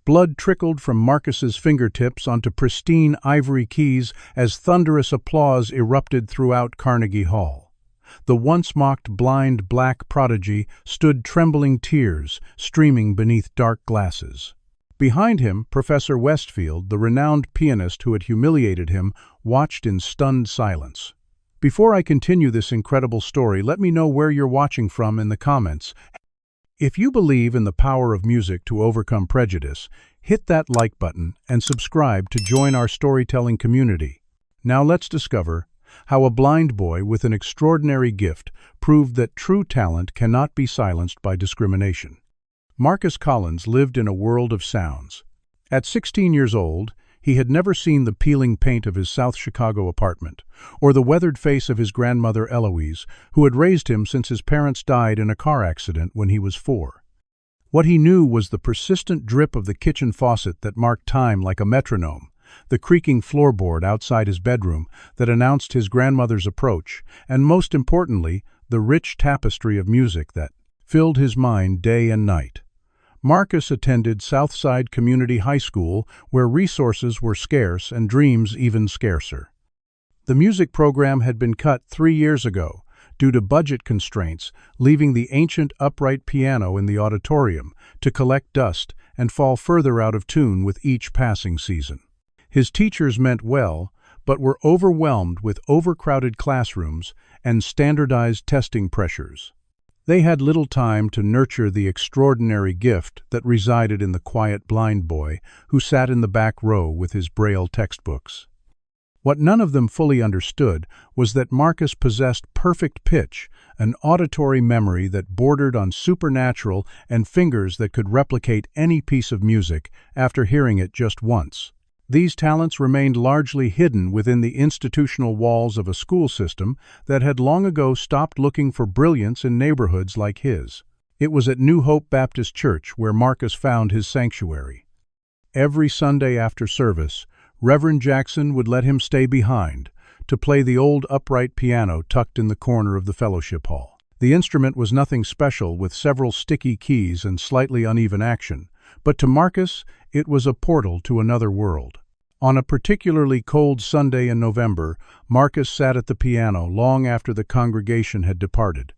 Blood trickled from Marcus's fingertips onto pristine ivory keys as thunderous applause erupted throughout Carnegie Hall. The once-mocked blind black prodigy stood trembling, tears streaming beneath dark glasses. Behind him, Professor Westfield, the renowned pianist who had humiliated him, watched in stunned silence. Before I continue this incredible story, let me know where you're watching from in the comments. If you believe in the power of music to overcome prejudice, hit that like button and subscribe to join our storytelling community. Now let's discover how a blind boy with an extraordinary gift proved that true talent cannot be silenced by discrimination. Marcus Collins lived in a world of sounds. At 16 years old, he had never seen the peeling paint of his South Chicago apartment, or the weathered face of his grandmother Eloise, who had raised him since his parents died in a car accident when he was 4. What he knew was the persistent drip of the kitchen faucet that marked time like a metronome, the creaking floorboard outside his bedroom that announced his grandmother's approach, and most importantly, the rich tapestry of music that filled his mind day and night. Marcus attended Southside Community High School, where resources were scarce and dreams even scarcer. The music program had been cut 3 years ago due to budget constraints, leaving the ancient upright piano in the auditorium to collect dust and fall further out of tune with each passing season. His teachers meant well, but were overwhelmed with overcrowded classrooms and standardized testing pressures. They had little time to nurture the extraordinary gift that resided in the quiet blind boy who sat in the back row with his Braille textbooks. What none of them fully understood was that Marcus possessed perfect pitch, an auditory memory that bordered on supernatural, and fingers that could replicate any piece of music after hearing it just once. These talents remained largely hidden within the institutional walls of a school system that had long ago stopped looking for brilliance in neighborhoods like his. It was at New Hope Baptist Church where Marcus found his sanctuary. Every Sunday after service, Reverend Jackson would let him stay behind to play the old upright piano tucked in the corner of the fellowship hall. The instrument was nothing special, with several sticky keys and slightly uneven action, but to Marcus, it was a portal to another world. On a particularly cold Sunday in November, Marcus sat at the piano long after the congregation had departed.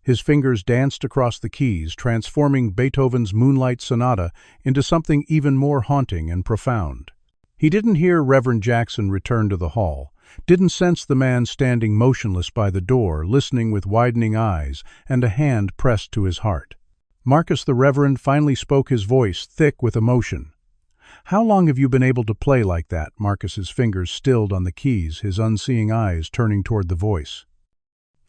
His fingers danced across the keys, transforming Beethoven's Moonlight Sonata into something even more haunting and profound. He didn't hear Reverend Jackson return to the hall, didn't sense the man standing motionless by the door, listening with widening eyes and a hand pressed to his heart. Marcus the Reverend finally spoke, his voice thick with emotion. "How long have you been able to play like that?" Marcus's fingers stilled on the keys, his unseeing eyes turning toward the voice.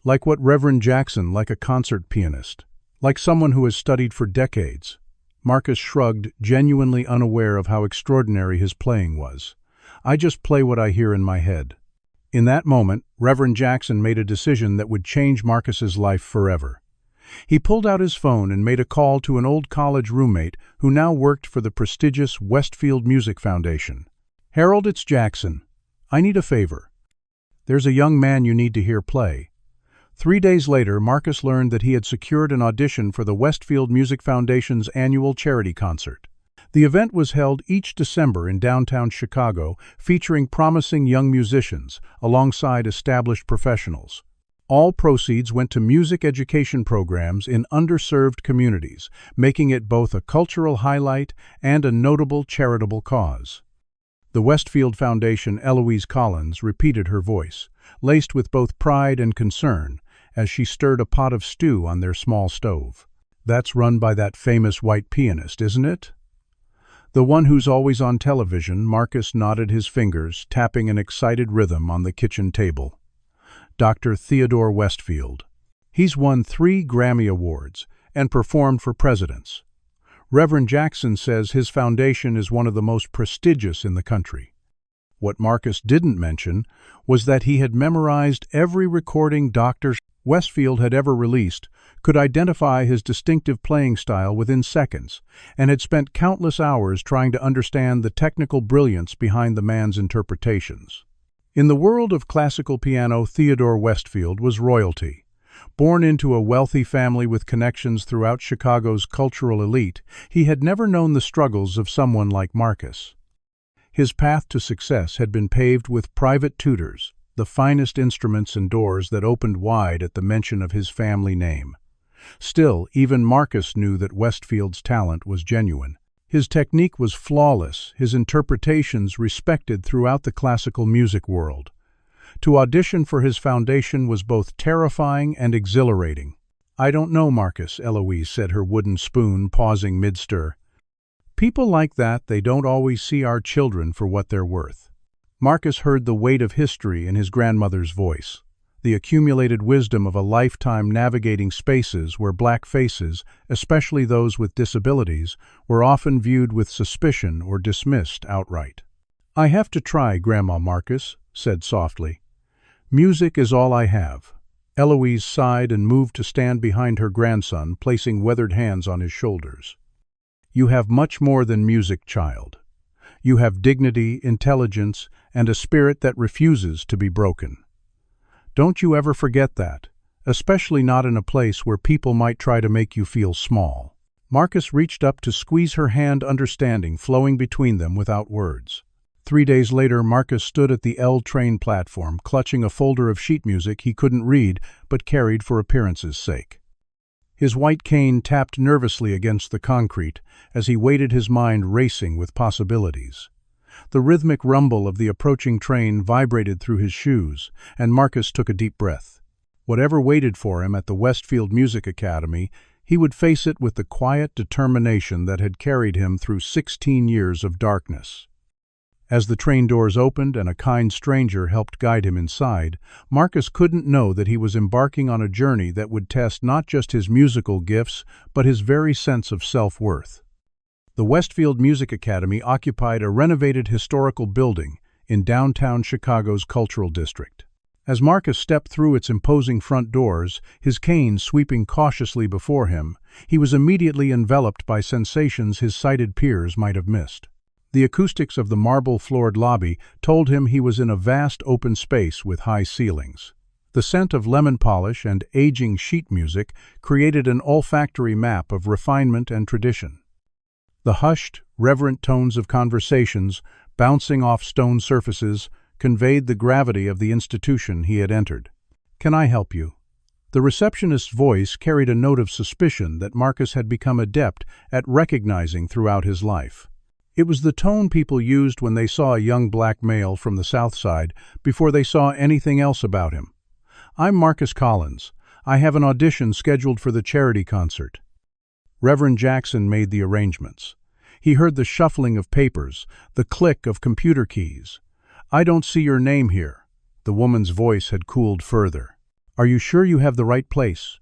"Like what Reverend Jackson, like a concert pianist, like someone who has studied for decades." Marcus shrugged, genuinely unaware of how extraordinary his playing was. "I just play what I hear in my head." In that moment, Reverend Jackson made a decision that would change Marcus's life forever. He pulled out his phone and made a call to an old college roommate who now worked for the prestigious Westfield Music Foundation. "Harold, it's Jackson. I need a favor. There's a young man you need to hear play." 3 days later, Marcus learned that he had secured an audition for the Westfield Music Foundation's annual charity concert. The event was held each December in downtown Chicago, featuring promising young musicians alongside established professionals. All proceeds went to music education programs in underserved communities, making it both a cultural highlight and a notable charitable cause. The Westfield Foundation, Eloise Collins, repeated her voice, laced with both pride and concern, as she stirred a pot of stew on their small stove. "That's run by that famous white pianist, isn't it?" "The one who's always on television." Marcus nodded his fingers, tapping an excited rhythm on the kitchen table. "Dr. Theodore Westfield. He's won 3 Grammy Awards and performed for presidents. Reverend Jackson says his foundation is one of the most prestigious in the country." What Marcus didn't mention was that he had memorized every recording Dr. Westfield had ever released, could identify his distinctive playing style within seconds, and had spent countless hours trying to understand the technical brilliance behind the man's interpretations. In the world of classical piano, Theodore Westfield was royalty. Born into a wealthy family with connections throughout Chicago's cultural elite, he had never known the struggles of someone like Marcus. His path to success had been paved with private tutors, the finest instruments and doors that opened wide at the mention of his family name. Still, even Marcus knew that Westfield's talent was genuine. His technique was flawless, his interpretations respected throughout the classical music world. To audition for his foundation was both terrifying and exhilarating. "I don't know, Marcus," Eloise said, her wooden spoon pausing mid-stir. "People like that, they don't always see our children for what they're worth." Marcus heard the weight of history in his grandmother's voice, the accumulated wisdom of a lifetime navigating spaces where black faces, especially those with disabilities, were often viewed with suspicion or dismissed outright. "I have to try, Grandma," Marcus said softly. "Music is all I have." Eloise sighed and moved to stand behind her grandson, placing weathered hands on his shoulders. "You have much more than music, child. You have dignity, intelligence, and a spirit that refuses to be broken. Don't you ever forget that, especially not in a place where people might try to make you feel small." Marcus reached up to squeeze her hand, understanding flowing between them without words. 3 days later, Marcus stood at the L train platform, clutching a folder of sheet music he couldn't read but carried for appearance's sake. His white cane tapped nervously against the concrete as he waited, his mind racing with possibilities. The rhythmic rumble of the approaching train vibrated through his shoes, and Marcus took a deep breath. Whatever waited for him at the Westfield Music Academy, he would face it with the quiet determination that had carried him through 16 years of darkness. As the train doors opened and a kind stranger helped guide him inside, Marcus couldn't know that he was embarking on a journey that would test not just his musical gifts, but his very sense of self-worth. The Westfield Music Academy occupied a renovated historical building in downtown Chicago's cultural district. As Marcus stepped through its imposing front doors, his cane sweeping cautiously before him, he was immediately enveloped by sensations his sighted peers might have missed. The acoustics of the marble-floored lobby told him he was in a vast open space with high ceilings. The scent of lemon polish and aging sheet music created an olfactory map of refinement and tradition. The hushed, reverent tones of conversations, bouncing off stone surfaces, conveyed the gravity of the institution he had entered. "Can I help you?" The receptionist's voice carried a note of suspicion that Marcus had become adept at recognizing throughout his life. It was the tone people used when they saw a young black male from the South Side before they saw anything else about him. "I'm Marcus Collins. I have an audition scheduled for the charity concert." Reverend Jackson made the arrangements. He heard the shuffling of papers, the click of computer keys. "I don't see your name here." The woman's voice had cooled further. "Are you sure you have the right place?"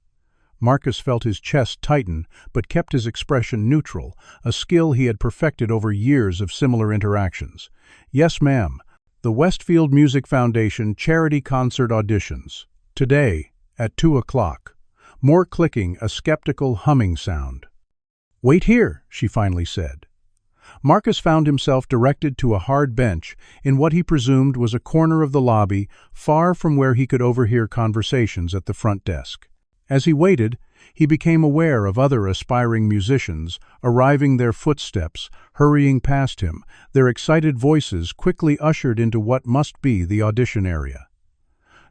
Marcus felt his chest tighten, but kept his expression neutral, a skill he had perfected over years of similar interactions. "Yes, ma'am. The Westfield Music Foundation charity concert auditions. Today, at 2 o'clock. More clicking, a skeptical humming sound. "Wait here," she finally said. Marcus found himself directed to a hard bench in what he presumed was a corner of the lobby, far from where he could overhear conversations at the front desk. As he waited, he became aware of other aspiring musicians arriving, their footsteps hurrying past him, their excited voices quickly ushered into what must be the audition area.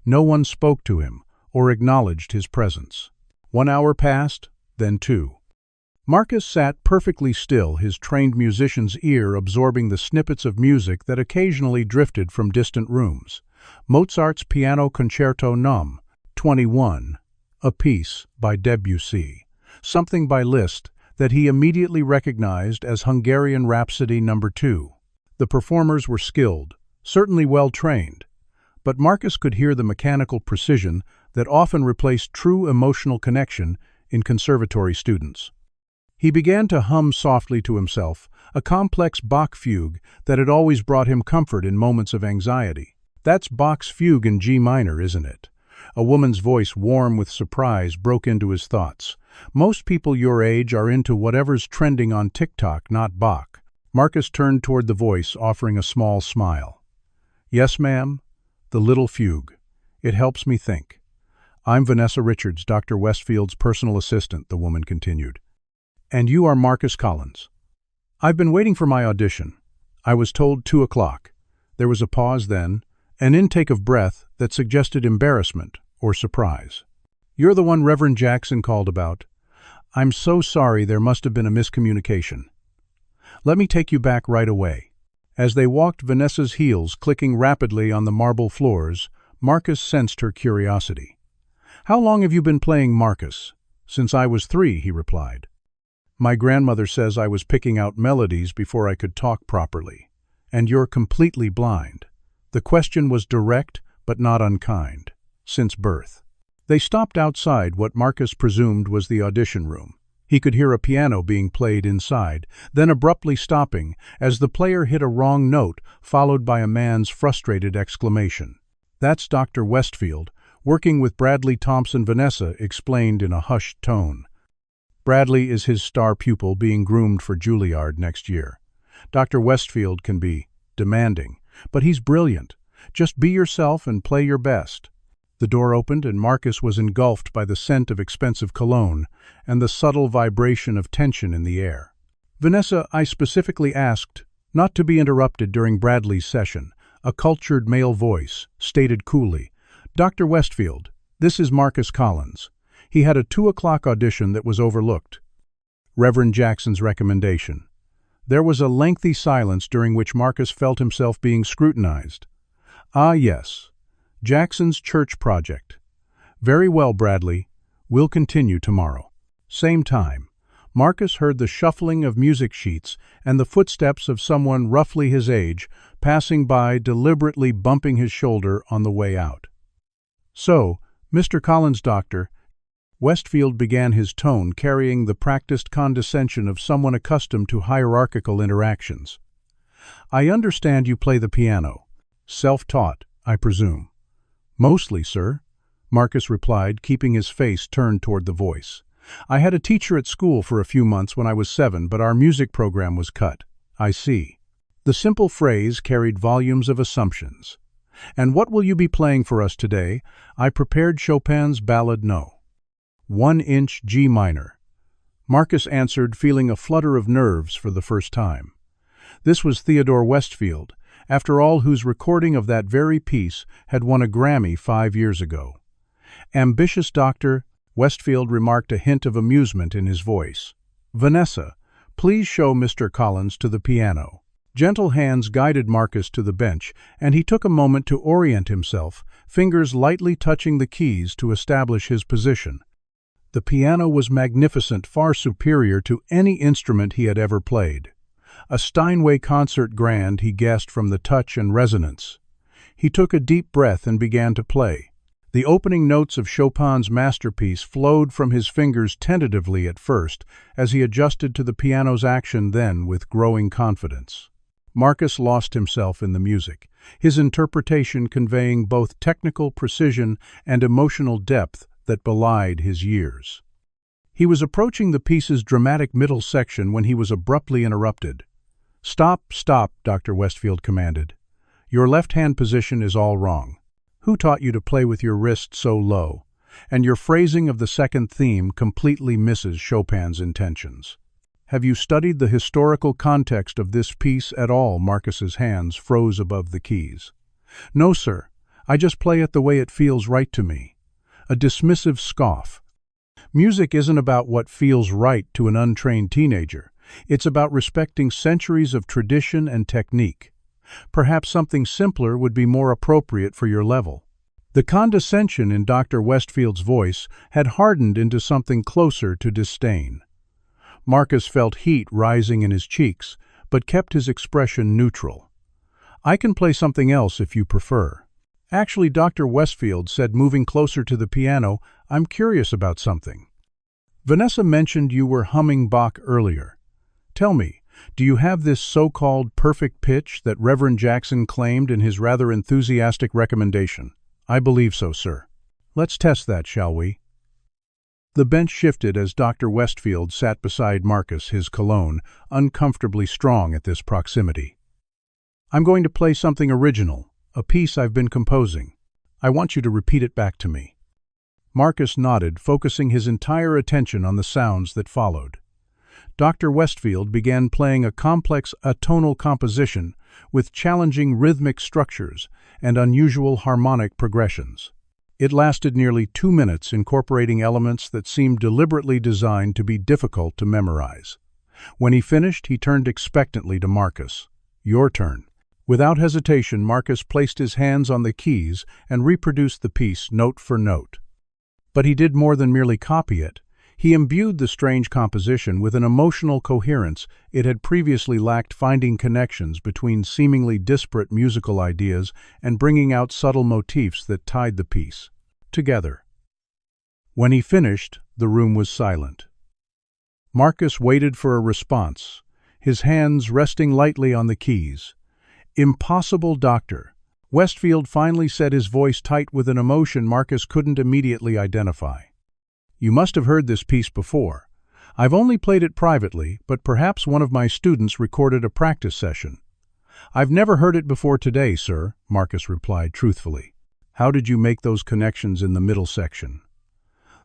No one spoke to him or acknowledged his presence. 1 hour passed, then 2. Marcus sat perfectly still, his trained musician's ear absorbing the snippets of music that occasionally drifted from distant rooms. Mozart's Piano Concerto Num. 21. A piece by Debussy, something by Liszt that he immediately recognized as Hungarian Rhapsody No. 2. The performers were skilled, certainly well trained, but Marcus could hear the mechanical precision that often replaced true emotional connection in conservatory students. He began to hum softly to himself, a complex Bach fugue that had always brought him comfort in moments of anxiety. "That's Bach's fugue in G minor, isn't it?" A woman's voice, warm with surprise, broke into his thoughts. "Most people your age are into whatever's trending on TikTok, not Bach." Marcus turned toward the voice, offering a small smile. "Yes, ma'am. The little fugue. It helps me think. I'm Vanessa Richards, Dr. Westfield's personal assistant, the woman continued. And you are Marcus Collins. I've been waiting for my audition. I was told 2 o'clock. There was a pause then, an intake of breath that suggested embarrassment or surprise. You're the one Reverend Jackson called about. I'm so sorry, there must have been a miscommunication. Let me take you back right away. As they walked, Vanessa's heels clicking rapidly on the marble floors, Marcus sensed her curiosity. How long have you been playing Marcus? Since I was 3, he replied. My grandmother says I was picking out melodies before I could talk properly. And you're completely blind. The question was direct, but not unkind. Since birth. They stopped outside what Marcus presumed was the audition room. He could hear a piano being played inside, then abruptly stopping as the player hit a wrong note, followed by a man's frustrated exclamation. That's Dr. Westfield, working with Bradley Thompson. Vanessa explained in a hushed tone. Bradley is his star pupil being groomed for Juilliard next year. Dr. Westfield can be demanding, but he's brilliant. Just be yourself and play your best. The door opened and Marcus was engulfed by the scent of expensive cologne and the subtle vibration of tension in the air. Vanessa, I specifically asked not to be interrupted during Bradley's session. A cultured male voice stated coolly, Dr. Westfield, this is Marcus Collins. He had a 2 o'clock audition that was overlooked. Reverend Jackson's recommendation. There was a lengthy silence during which Marcus felt himself being scrutinized. Ah, yes. Jackson's church project. Very well, Bradley. We'll continue tomorrow. Same time. Marcus heard the shuffling of music sheets and the footsteps of someone roughly his age passing by, deliberately bumping his shoulder on the way out. So, Mr. Collins, Doctor, Westfield began, his tone carrying the practiced condescension of someone accustomed to hierarchical interactions. I understand you play the piano. Self-taught, I presume. Mostly, sir, Marcus replied, keeping his face turned toward the voice. I had a teacher at school for a few months when I was 7, but our music program was cut. I see. The simple phrase carried volumes of assumptions. And what will you be playing for us today? I prepared Chopin's Ballade No. 1-inch G minor. Marcus answered, feeling a flutter of nerves for the first time. This was Theodore Westfield, after all, whose recording of that very piece had won a Grammy 5 years ago. Ambitious Doctor, Westfield remarked, a hint of amusement in his voice. Vanessa, please show Mr. Collins to the piano. Gentle hands guided Marcus to the bench, and he took a moment to orient himself, fingers lightly touching the keys to establish his position. The piano was magnificent, far superior to any instrument he had ever played. A Steinway concert grand, he guessed from the touch and resonance. He took a deep breath and began to play. The opening notes of Chopin's masterpiece flowed from his fingers tentatively at first, as he adjusted to the piano's action, then with growing confidence. Marcus lost himself in the music, his interpretation conveying both technical precision and emotional depth that belied his years. He was approaching the piece's dramatic middle section when he was abruptly interrupted. Stop, stop, Dr. Westfield commanded. Your left-hand position is all wrong. Who taught you to play with your wrist so low? And your phrasing of the second theme completely misses Chopin's intentions. Have you studied the historical context of this piece at all? Marcus's hands froze above the keys. No, sir. I just play it the way it feels right to me. A dismissive scoff. Music isn't about what feels right to an untrained teenager. It's about respecting centuries of tradition and technique. Perhaps something simpler would be more appropriate for your level. The condescension in Dr. Westfield's voice had hardened into something closer to disdain. Marcus felt heat rising in his cheeks, but kept his expression neutral. I can play something else if you prefer. Actually, Dr. Westfield said, moving closer to the piano, I'm curious about something. Vanessa mentioned you were humming Bach earlier. Tell me, do you have this so-called perfect pitch that Reverend Jackson claimed in his rather enthusiastic recommendation? I believe so, sir. Let's test that, shall we? The bench shifted as Dr. Westfield sat beside Marcus, his cologne uncomfortably strong at this proximity. I'm going to play something original, a piece I've been composing. I want you to repeat it back to me. Marcus nodded, focusing his entire attention on the sounds that followed. Dr. Westfield began playing a complex atonal composition with challenging rhythmic structures and unusual harmonic progressions. It lasted nearly 2 minutes, incorporating elements that seemed deliberately designed to be difficult to memorize. When he finished, he turned expectantly to Marcus. "Your turn." Without hesitation, Marcus placed his hands on the keys and reproduced the piece note for note. But he did more than merely copy it. He imbued the strange composition with an emotional coherence it had previously lacked, finding connections between seemingly disparate musical ideas and bringing out subtle motifs that tied the piece together. When he finished, the room was silent. Marcus waited for a response, his hands resting lightly on the keys. "Impossible, Doctor." Westfield finally said, his voice tight with an emotion Marcus couldn't immediately identify. "You must have heard this piece before. I've only played it privately, but perhaps one of my students recorded a practice session." "I've never heard it before today, sir," Marcus replied truthfully. "How did you make those connections in the middle section?"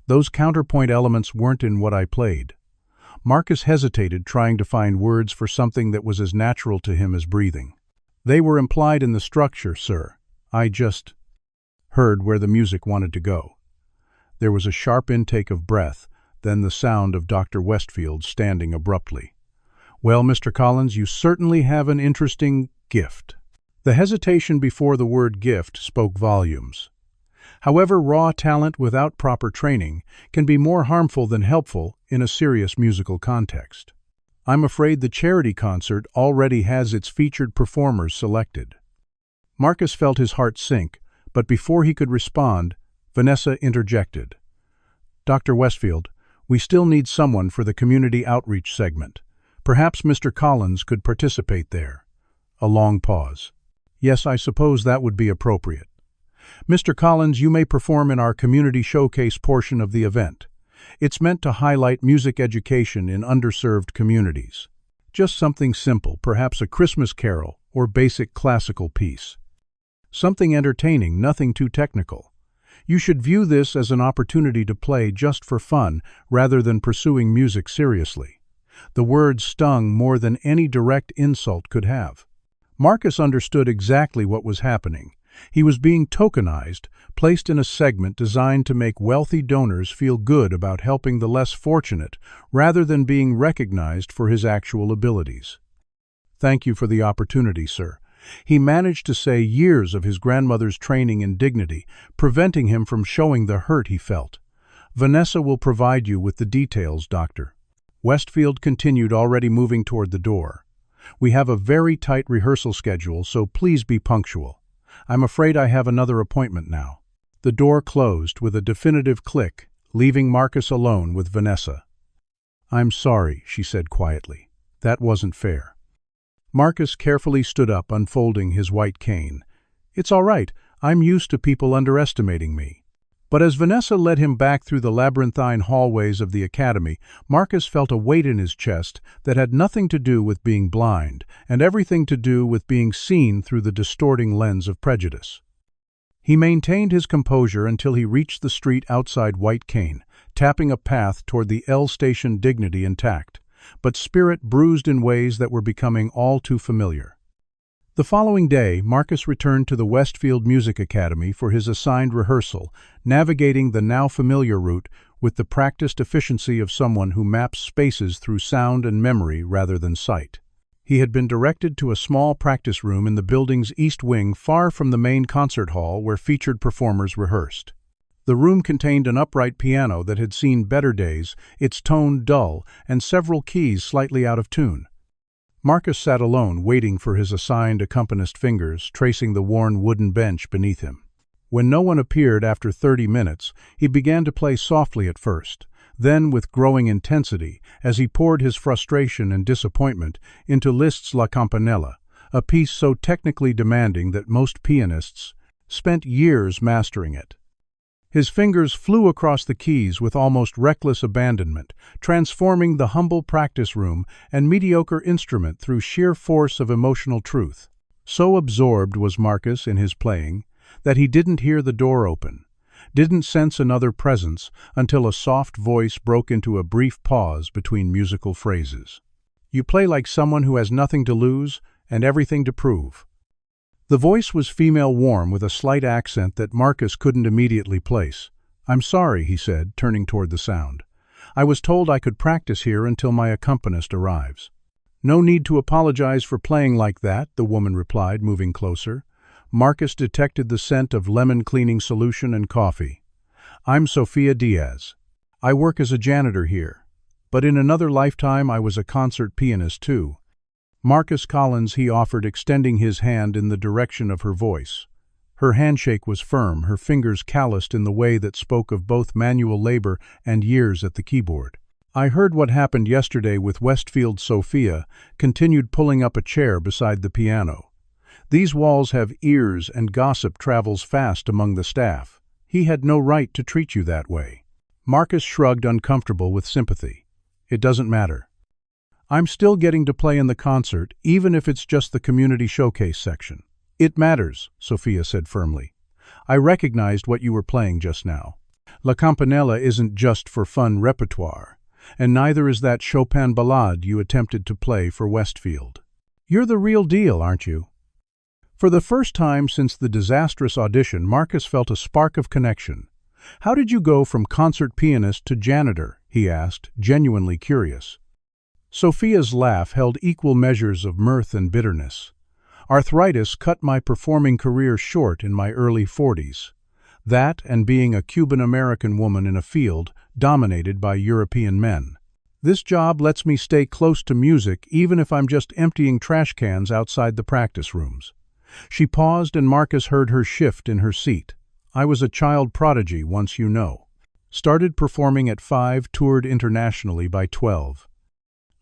"Those counterpoint elements weren't in what I played." Marcus hesitated, trying to find words for something that was as natural to him as breathing. "They were implied in the structure, sir. I just heard where the music wanted to go." There was a sharp intake of breath, then the sound of Dr. Westfield standing abruptly. "Well, Mr. Collins, you certainly have an interesting gift." The hesitation before the word gift spoke volumes. However, raw talent without proper training can be more harmful than helpful in a serious musical context. "I'm afraid the charity concert already has its featured performers selected." Marcus felt his heart sink, but before he could respond, Vanessa interjected. "Dr. Westfield, we still need someone for the community outreach segment. Perhaps Mr. Collins could participate there." A long pause. "Yes, I suppose that would be appropriate. Mr. Collins, you may perform in our community showcase portion of the event. It's meant to highlight music education in underserved communities. Just something simple, perhaps a Christmas carol or basic classical piece. Something entertaining, nothing too technical. You should view this as an opportunity to play just for fun rather than pursuing music seriously." The words stung more than any direct insult could have. Marcus understood exactly what was happening. He was being tokenized, placed in a segment designed to make wealthy donors feel good about helping the less fortunate, rather than being recognized for his actual abilities. "Thank you for the opportunity, sir." He managed to say years of his grandmother's training and dignity, preventing him from showing the hurt he felt. "Vanessa will provide you with the details, Doctor." Westfield continued, already moving toward the door. "We have a very tight rehearsal schedule, so please be punctual. I'm afraid I have another appointment now." The door closed with a definitive click, leaving Marcus alone with Vanessa. "I'm sorry," she said quietly. "That wasn't fair." Marcus carefully stood up, unfolding his white cane. "It's all right. I'm used to people underestimating me." But as Vanessa led him back through the labyrinthine hallways of the academy, Marcus felt a weight in his chest that had nothing to do with being blind, and everything to do with being seen through the distorting lens of prejudice. He maintained his composure until he reached the street outside White Cane, tapping a path toward the L station, dignity intact, but spirit bruised in ways that were becoming all too familiar. The following day, Marcus returned to the Westfield Music Academy for his assigned rehearsal, navigating the now familiar route with the practiced efficiency of someone who maps spaces through sound and memory rather than sight. He had been directed to a small practice room in the building's east wing, far from the main concert hall where featured performers rehearsed. The room contained an upright piano that had seen better days, its tone dull, and several keys slightly out of tune. Marcus sat alone, waiting for his assigned accompanist fingers, tracing the worn wooden bench beneath him. When no one appeared after 30 minutes, he began to play softly at first, then with growing intensity, as he poured his frustration and disappointment into Liszt's La Campanella, a piece so technically demanding that most pianists spent years mastering it. His fingers flew across the keys with almost reckless abandonment, transforming the humble practice room and mediocre instrument through sheer force of emotional truth. So absorbed was Marcus in his playing that he didn't hear the door open. didn't sense another presence until a soft voice broke into a brief pause between musical phrases. "You play like someone who has nothing to lose and everything to prove." The voice was female, warm, with a slight accent that Marcus couldn't immediately place. "I'm sorry," he said, turning toward the sound. "I was told I could practice here until my accompanist arrives." "No need to apologize for playing like that," the woman replied, moving closer. Marcus detected the scent of lemon cleaning solution and coffee. "I'm Sofia Diaz. I work as a janitor here. But in another lifetime I was a concert pianist too." "Marcus Collins," he offered, extending his hand in the direction of her voice. Her handshake was firm, her fingers calloused in the way that spoke of both manual labor and years at the keyboard. "I heard what happened yesterday with Westfield." Sophia continued, pulling up a chair beside the piano. "These walls have ears and gossip travels fast among the staff. He had no right to treat you that way." Marcus shrugged, uncomfortable with sympathy. "It doesn't matter. I'm still getting to play in the concert, even if it's just the community showcase section." "It matters," Sophia said firmly. "I recognized what you were playing just now. La Campanella isn't just for fun repertoire, and neither is that Chopin ballade you attempted to play for Westfield. You're the real deal, aren't you?" For the first time since the disastrous audition, Marcus felt a spark of connection. "How did you go from concert pianist to janitor?" he asked, genuinely curious. Sophia's laugh held equal measures of mirth and bitterness. "Arthritis cut my performing career short in my early 40s. That and being a Cuban-American woman in a field dominated by European men. This job lets me stay close to music even if I'm just emptying trash cans outside the practice rooms." She paused and Marcus heard her shift in her seat. "I was a child prodigy once, you know. Started performing at 5, toured internationally by 12.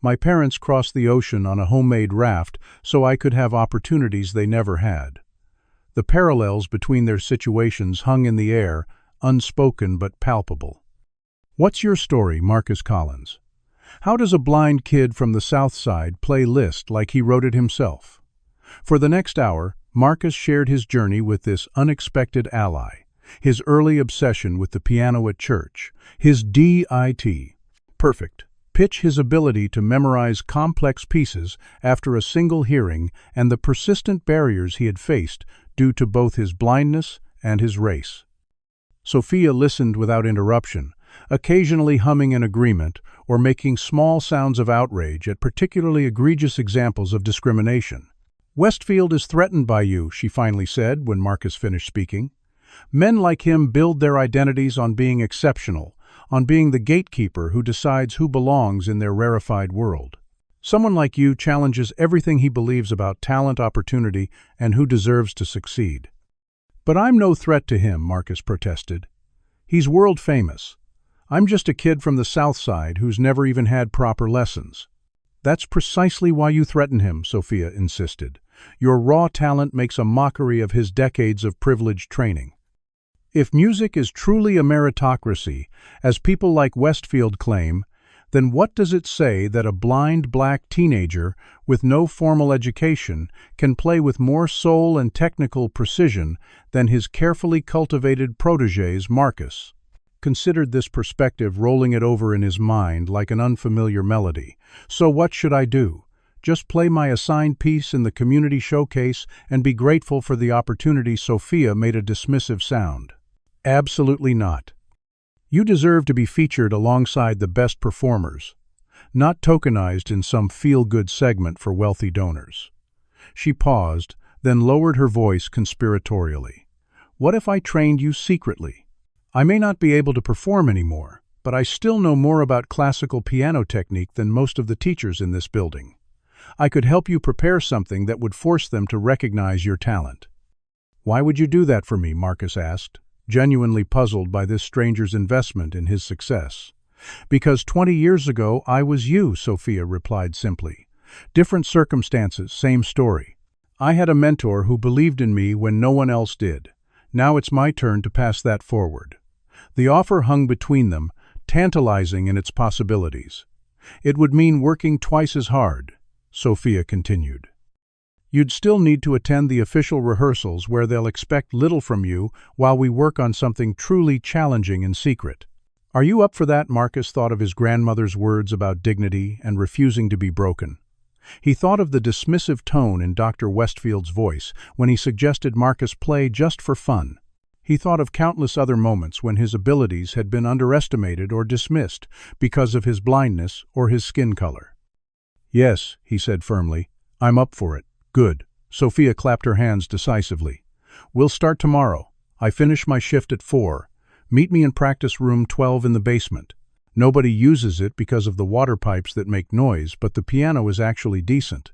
My parents crossed the ocean on a homemade raft so I could have opportunities they never had." The parallels between their situations hung in the air, unspoken but palpable. "What's your story, Marcus Collins? How does a blind kid from the South Side play Liszt like he wrote it himself?" For the next hour, Marcus shared his journey with this unexpected ally, his early obsession with the piano at church, his DIT, perfect pitch, his ability to memorize complex pieces after a single hearing, and the persistent barriers he had faced due to both his blindness and his race. Sophia listened without interruption, occasionally humming in agreement or making small sounds of outrage at particularly egregious examples of discrimination. "Westfield is threatened by you," she finally said when Marcus finished speaking. "Men like him build their identities on being exceptional, on being the gatekeeper who decides who belongs in their rarefied world. Someone like you challenges everything he believes about talent, opportunity, and who deserves to succeed." "But I'm no threat to him," Marcus protested. "He's world famous. I'm just a kid from the South Side who's never even had proper lessons." "That's precisely why you threaten him," Sophia insisted. "Your raw talent makes a mockery of his decades of privileged training. If music is truly a meritocracy, as people like Westfield claim, then what does it say that a blind black teenager with no formal education can play with more soul and technical precision than his carefully cultivated protégés?" Marcus considered this perspective, rolling it over in his mind like an unfamiliar melody. "So what should I do? Just play my assigned piece in the community showcase and be grateful for the opportunity?" Sophia made a dismissive sound. "Absolutely not. You deserve to be featured alongside the best performers, not tokenized in some feel-good segment for wealthy donors." She paused, then lowered her voice conspiratorially. "What if I trained you secretly? I may not be able to perform anymore, but I still know more about classical piano technique than most of the teachers in this building. I could help you prepare something that would force them to recognize your talent." "Why would you do that for me?" Marcus asked, genuinely puzzled by this stranger's investment in his success. "Because 20 years ago I was you," Sophia replied simply. "Different circumstances, same story. I had a mentor who believed in me when no one else did. Now it's my turn to pass that forward." The offer hung between them, tantalizing in its possibilities. "It would mean working twice as hard," Sophia continued. You'd still need to attend the official rehearsals where they'll expect little from you while we work on something truly challenging in secret. Are you up for that? Marcus thought of his grandmother's words about dignity and refusing to be broken. He thought of the dismissive tone in Dr. Westfield's voice when he suggested Marcus play just for fun. He thought of countless other moments when his abilities had been underestimated or dismissed because of his blindness or his skin color. "Yes," he said firmly, "I'm up for it." "Good." Sophia clapped her hands decisively. "We'll start tomorrow. I finish my shift at 4. Meet me in practice room 12 in the basement. Nobody uses it because of the water pipes that make noise, but the piano is actually decent."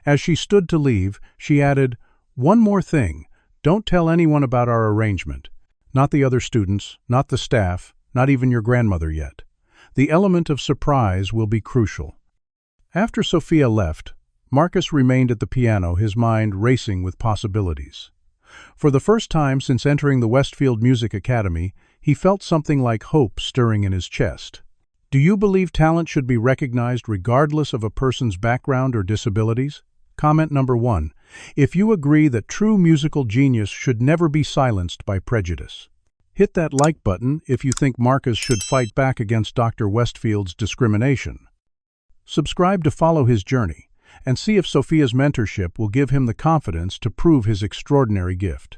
As she stood to leave, she added, "One more thing. Don't tell anyone about our arrangement. Not the other students, not the staff, not even your grandmother yet. The element of surprise will be crucial." After Sophia left, Marcus remained at the piano, his mind racing with possibilities. For the first time since entering the Westfield Music Academy, he felt something like hope stirring in his chest. Do you believe talent should be recognized regardless of a person's background or disabilities? Comment number 1. If you agree that true musical genius should never be silenced by prejudice. Hit that like button if you think Marcus should fight back against Dr. Westfield's discrimination. Subscribe to follow his journey and see if Sophia's mentorship will give him the confidence to prove his extraordinary gift.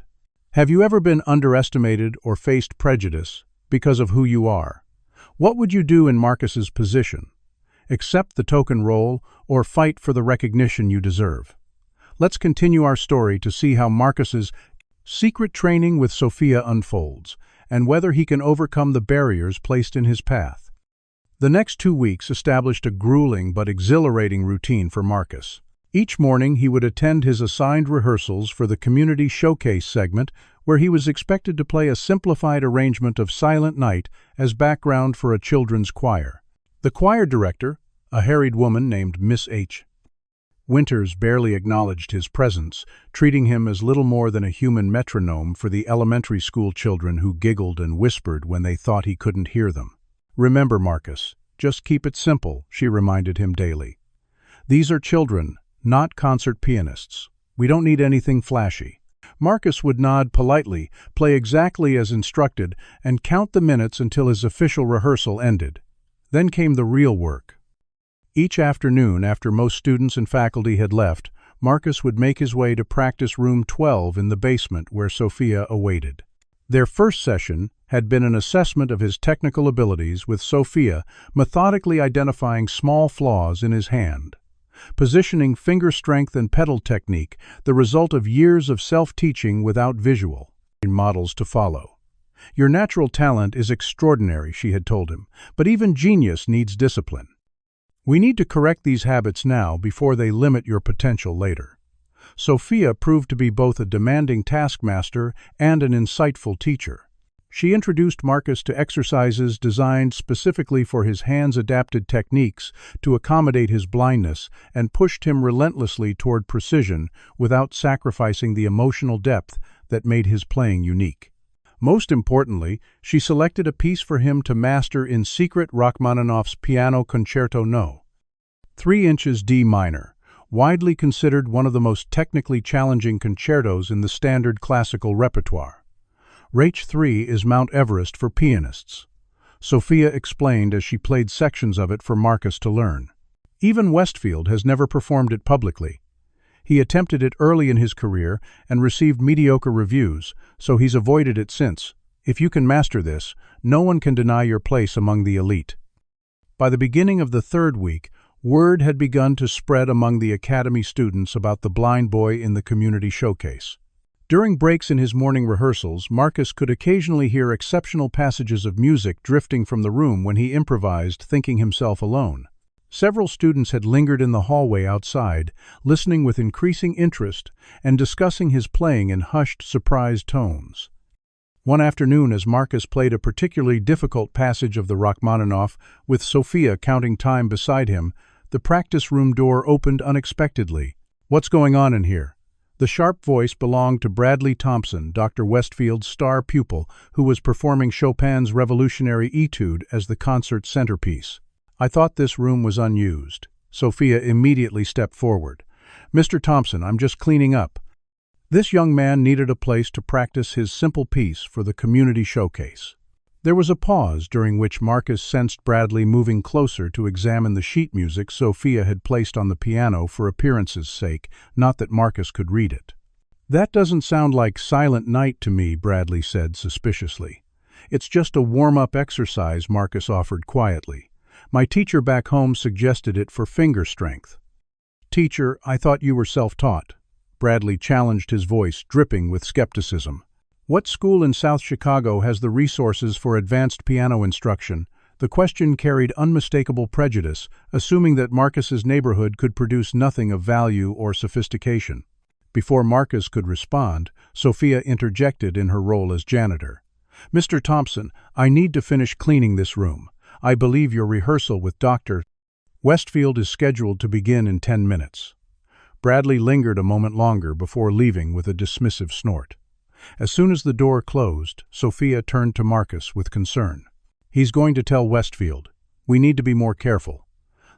Have you ever been underestimated or faced prejudice because of who you are? What would you do in Marcus's position? Accept the token role or fight for the recognition you deserve? Let's continue our story to see how Marcus's secret training with Sophia unfolds and whether he can overcome the barriers placed in his path. The next 2 weeks established a grueling but exhilarating routine for Marcus. Each morning he would attend his assigned rehearsals for the community showcase segment, where he was expected to play a simplified arrangement of Silent Night as background for a children's choir. The choir director, a harried woman named Miss H. Winters, barely acknowledged his presence, treating him as little more than a human metronome for the elementary school children who giggled and whispered when they thought he couldn't hear them. "Remember, Marcus, just keep it simple," she reminded him daily. "These are children, not concert pianists. We don't need anything flashy." Marcus would nod politely, play exactly as instructed, and count the minutes until his official rehearsal ended. Then came the real work. Each afternoon, after most students and faculty had left, Marcus would make his way to practice room 12 in the basement where Sophia awaited. Their first session had been an assessment of his technical abilities, with Sophia methodically identifying small flaws in his hand. Positioning, finger strength, and pedal technique, the result of years of self-teaching without visual models to follow. "Your natural talent is extraordinary," she had told him, "but even genius needs discipline. We need to correct these habits now before they limit your potential later." Sophia proved to be both a demanding taskmaster and an insightful teacher. She introduced Marcus to exercises designed specifically for his hands-adapted techniques to accommodate his blindness and pushed him relentlessly toward precision without sacrificing the emotional depth that made his playing unique. Most importantly, she selected a piece for him to master in secret: Rachmaninoff's Piano Concerto No. 3 inches D minor, widely considered one of the most technically challenging concertos in the standard classical repertoire. Rach 3 is Mount Everest for pianists, Sophia explained as she played sections of it for Marcus to learn. Even Westfield has never performed it publicly. He attempted it early in his career and received mediocre reviews, so he's avoided it since. If you can master this, no one can deny your place among the elite. By the beginning of the 3rd week, word had begun to spread among the academy students about the blind boy in the community showcase. During breaks in his morning rehearsals, Marcus could occasionally hear exceptional passages of music drifting from the room when he improvised, thinking himself alone. Several students had lingered in the hallway outside, listening with increasing interest and discussing his playing in hushed, surprised tones. One afternoon, as Marcus played a particularly difficult passage of the Rachmaninoff, with Sophia counting time beside him, the practice room door opened unexpectedly. "What's going on in here?" The sharp voice belonged to Bradley Thompson, Dr. Westfield's star pupil, who was performing Chopin's revolutionary etude as the concert centerpiece. "I thought this room was unused." Sophia immediately stepped forward. "Mr. Thompson, I'm just cleaning up." This young man needed a place to practice his simple piece for the community showcase. There was a pause during which Marcus sensed Bradley moving closer to examine the sheet music Sophia had placed on the piano for appearance's sake, not that Marcus could read it. "That doesn't sound like Silent Night to me," Bradley said suspiciously. "It's just a warm-up exercise," Marcus offered quietly. "My teacher back home suggested it for finger strength." "Teacher, I thought you were self-taught." Bradley challenged, his voice dripping with skepticism. "What school in South Chicago has the resources for advanced piano instruction?" The question carried unmistakable prejudice, assuming that Marcus's neighborhood could produce nothing of value or sophistication. Before Marcus could respond, Sophia interjected in her role as janitor. "Mr. Thompson, I need to finish cleaning this room. I believe your rehearsal with Dr. Westfield is scheduled to begin in 10 minutes. Bradley lingered a moment longer before leaving with a dismissive snort. As soon as the door closed, Sophia turned to Marcus with concern. "He's going to tell Westfield. We need to be more careful."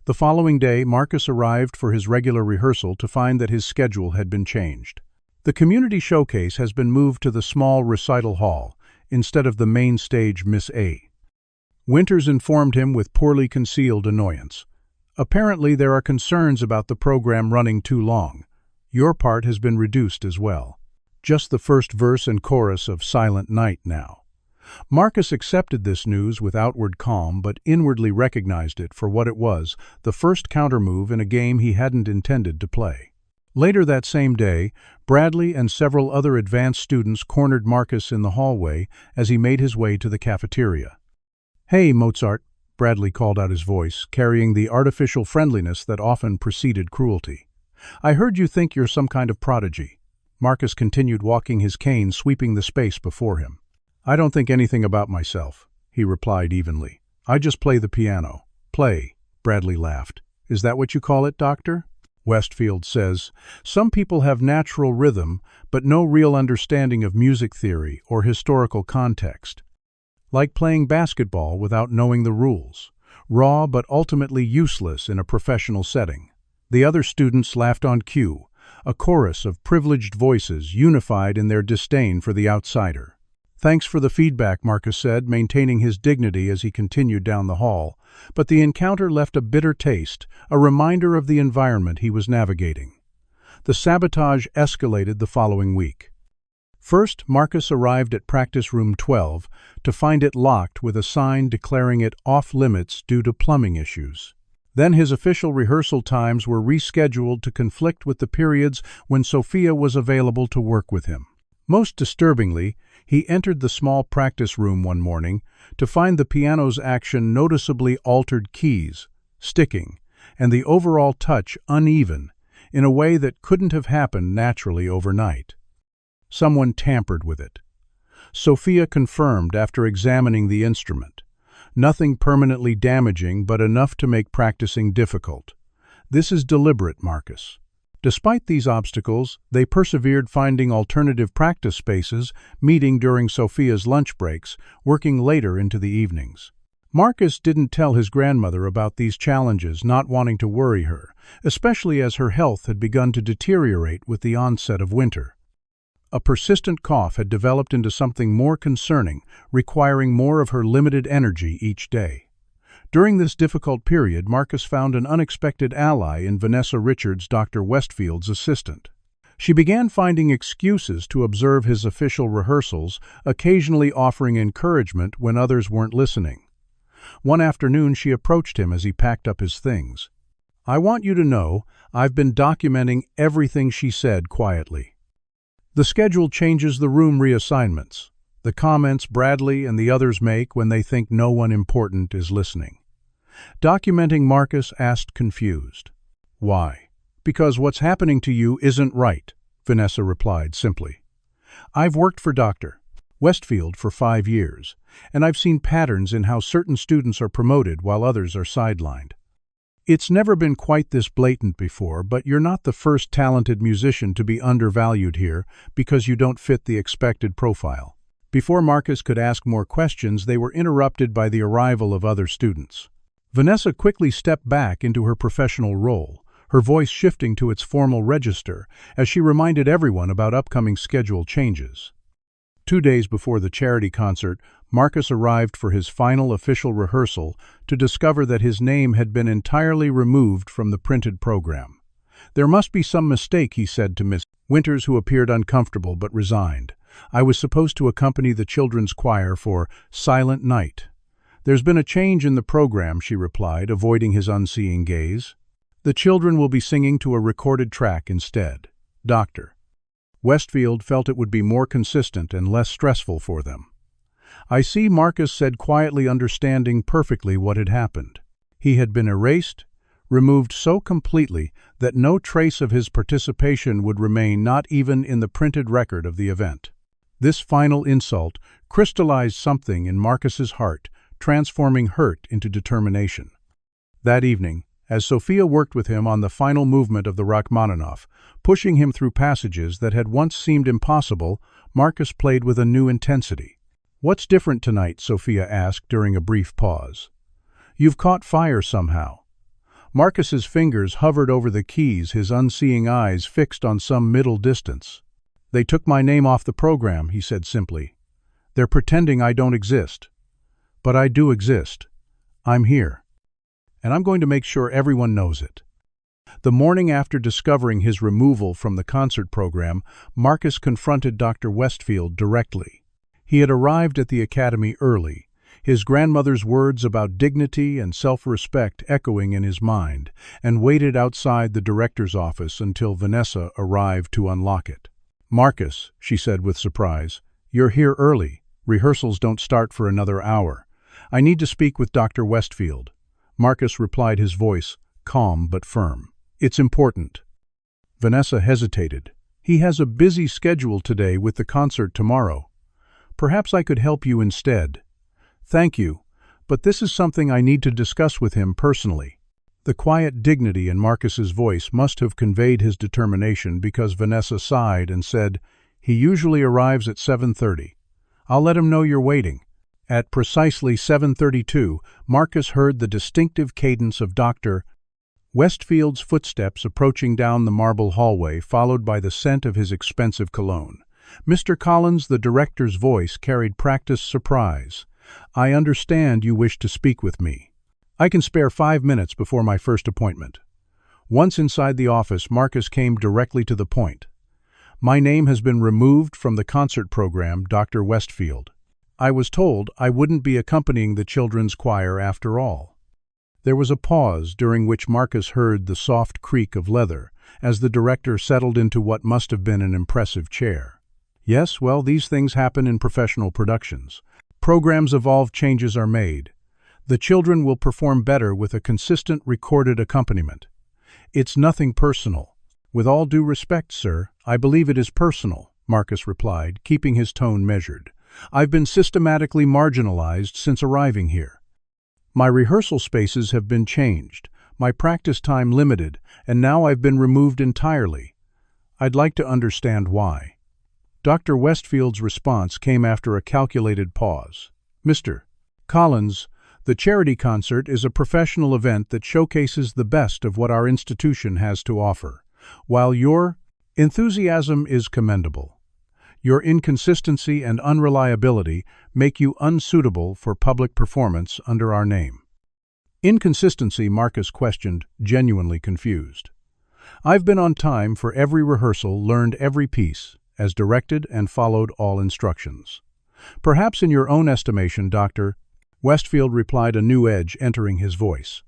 The following day, Marcus arrived for his regular rehearsal to find that his schedule had been changed. The community showcase has been moved to the small recital hall, instead of the main stage Miss A. Winters informed him with poorly concealed annoyance. "Apparently there are concerns about the program running too long. Your part has been reduced as well. Just the first verse and chorus of Silent Night now." Marcus accepted this news with outward calm, but inwardly recognized it for what it was, the first countermove in a game he hadn't intended to play. Later that same day, Bradley and several other advanced students cornered Marcus in the hallway as he made his way to the cafeteria. "Hey, Mozart," Bradley called out, his voice carrying the artificial friendliness that often preceded cruelty. "I heard you think you're some kind of prodigy." Marcus continued walking his cane, sweeping the space before him. "I don't think anything about myself," he replied evenly. "I just play the piano." "Play," Bradley laughed. "Is that what you call it, Doctor?" Westfield says, "Some people have natural rhythm, but no real understanding of music theory or historical context. Like playing basketball without knowing the rules. Raw but ultimately useless in a professional setting." The other students laughed on cue, a chorus of privileged voices unified in their disdain for the outsider. "Thanks for the feedback," Marcus said, maintaining his dignity as he continued down the hall, but the encounter left a bitter taste, a reminder of the environment he was navigating. The sabotage escalated the following week. First, Marcus arrived at practice room 12 to find it locked with a sign declaring it off-limits due to plumbing issues. Then his official rehearsal times were rescheduled to conflict with the periods when Sophia was available to work with him. Most disturbingly, he entered the small practice room one morning to find the piano's action noticeably altered keys, sticking, and the overall touch uneven, in a way that couldn't have happened naturally overnight. Someone tampered with it. Sophia confirmed after examining the instrument. Nothing permanently damaging, but enough to make practicing difficult. "This is deliberate, Marcus." Despite these obstacles, they persevered, finding alternative practice spaces, meeting during Sophia's lunch breaks, working later into the evenings. Marcus didn't tell his grandmother about these challenges, not wanting to worry her, especially as her health had begun to deteriorate with the onset of winter. A persistent cough had developed into something more concerning, requiring more of her limited energy each day. During this difficult period, Marcus found an unexpected ally in Vanessa Richards, Dr. Westfield's assistant. She began finding excuses to observe his official rehearsals, occasionally offering encouragement when others weren't listening. One afternoon, she approached him as he packed up his things. "I want you to know, I've been documenting everything," she said quietly. "The schedule changes the room reassignments, the comments Bradley and the others make when they think no one important is listening." Documenting, Marcus asked, confused. "Why?" "Because what's happening to you isn't right," Vanessa replied simply. "I've worked for Dr. Westfield for 5 years, and I've seen patterns in how certain students are promoted while others are sidelined. It's never been quite this blatant before, but you're not the first talented musician to be undervalued here because you don't fit the expected profile." Before Marcus could ask more questions, they were interrupted by the arrival of other students. Vanessa quickly stepped back into her professional role, her voice shifting to its formal register as she reminded everyone about upcoming schedule changes. 2 days before the charity concert, Marcus arrived for his final official rehearsal to discover that his name had been entirely removed from the printed program. "There must be some mistake," he said to Miss Winters, who appeared uncomfortable but resigned. "I was supposed to accompany the children's choir for Silent Night." "There's been a change in the program," she replied, avoiding his unseeing gaze. "The children will be singing to a recorded track instead." Dr. Westfield felt it would be more consistent and less stressful for them. "I see," Marcus said quietly, understanding perfectly what had happened. He had been erased, removed so completely that no trace of his participation would remain, not even in the printed record of the event. This final insult crystallized something in Marcus's heart, transforming hurt into determination. That evening, as Sophia worked with him on the final movement of the Rachmaninoff, pushing him through passages that had once seemed impossible, Marcus played with a new intensity. "What's different tonight?" Sophia asked during a brief pause. "You've caught fire somehow." Marcus's fingers hovered over the keys, his unseeing eyes fixed on some middle distance. "They took my name off the program," he said simply. "They're pretending I don't exist. But I do exist. I'm here. And I'm going to make sure everyone knows it." The morning after discovering his removal from the concert program, Marcus confronted Dr. Westfield directly. He had arrived at the academy early, his grandmother's words about dignity and self-respect echoing in his mind, and waited outside the director's office until Vanessa arrived to unlock it. "Marcus," she said with surprise, "you're here early. Rehearsals don't start for another hour. I need to speak with Dr. Westfield." Marcus replied, his voice calm but firm. "It's important." Vanessa hesitated. "He has a busy schedule today with the concert tomorrow. Perhaps I could help you instead." "Thank you, but this is something I need to discuss with him personally." The quiet dignity in Marcus's voice must have conveyed his determination, because Vanessa sighed and said, "He usually arrives at 7:30. I'll let him know you're waiting." At precisely 7:32, Marcus heard the distinctive cadence of Dr. Westfield's footsteps approaching down the marble hallway, followed by the scent of his expensive cologne. Mr. Collins, the director's voice, carried practiced surprise. "I understand you wish to speak with me. I can spare 5 minutes before my first appointment." Once inside the office, Marcus came directly to the point. "My name has been removed from the concert program, Dr. Westfield. I was told I wouldn't be accompanying the children's choir after all." There was a pause, during which Marcus heard the soft creak of leather, as the director settled into what must have been an impressive chair. "Yes, well, these things happen in professional productions. Programs evolve, changes are made. The children will perform better with a consistent recorded accompaniment. It's nothing personal." "With all due respect, sir, I believe it is personal," Marcus replied, keeping his tone measured. "I've been systematically marginalized since arriving here. My rehearsal spaces have been changed, my practice time limited, and now I've been removed entirely. I'd like to understand why." Dr. Westfield's response came after a calculated pause. "Mr. Collins, the charity concert is a professional event that showcases the best of what our institution has to offer. While your enthusiasm is commendable, your inconsistency and unreliability make you unsuitable for public performance under our name." "Inconsistency?" Marcus questioned, genuinely confused. "I've been on time for every rehearsal, learned every piece, as directed, and followed all instructions." "Perhaps in your own estimation, Dr." Westfield replied, a new edge entering his voice.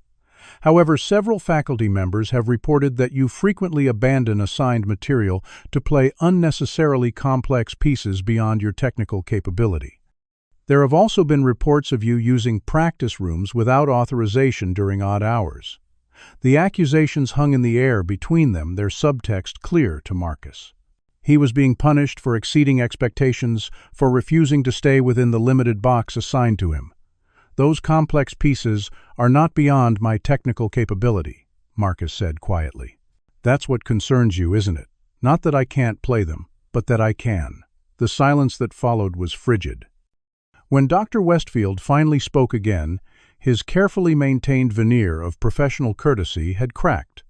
"However, several faculty members have reported that you frequently abandon assigned material to play unnecessarily complex pieces beyond your technical capability. There have also been reports of you using practice rooms without authorization during odd hours." The accusations hung in the air between them, their subtext clear to Marcus. He was being punished for exceeding expectations, for refusing to stay within the limited box assigned to him. "Those complex pieces are not beyond my technical capability," Marcus said quietly. "That's what concerns you, isn't it? Not that I can't play them, but that I can." The silence that followed was frigid. When Dr. Westfield finally spoke again, his carefully maintained veneer of professional courtesy had cracked.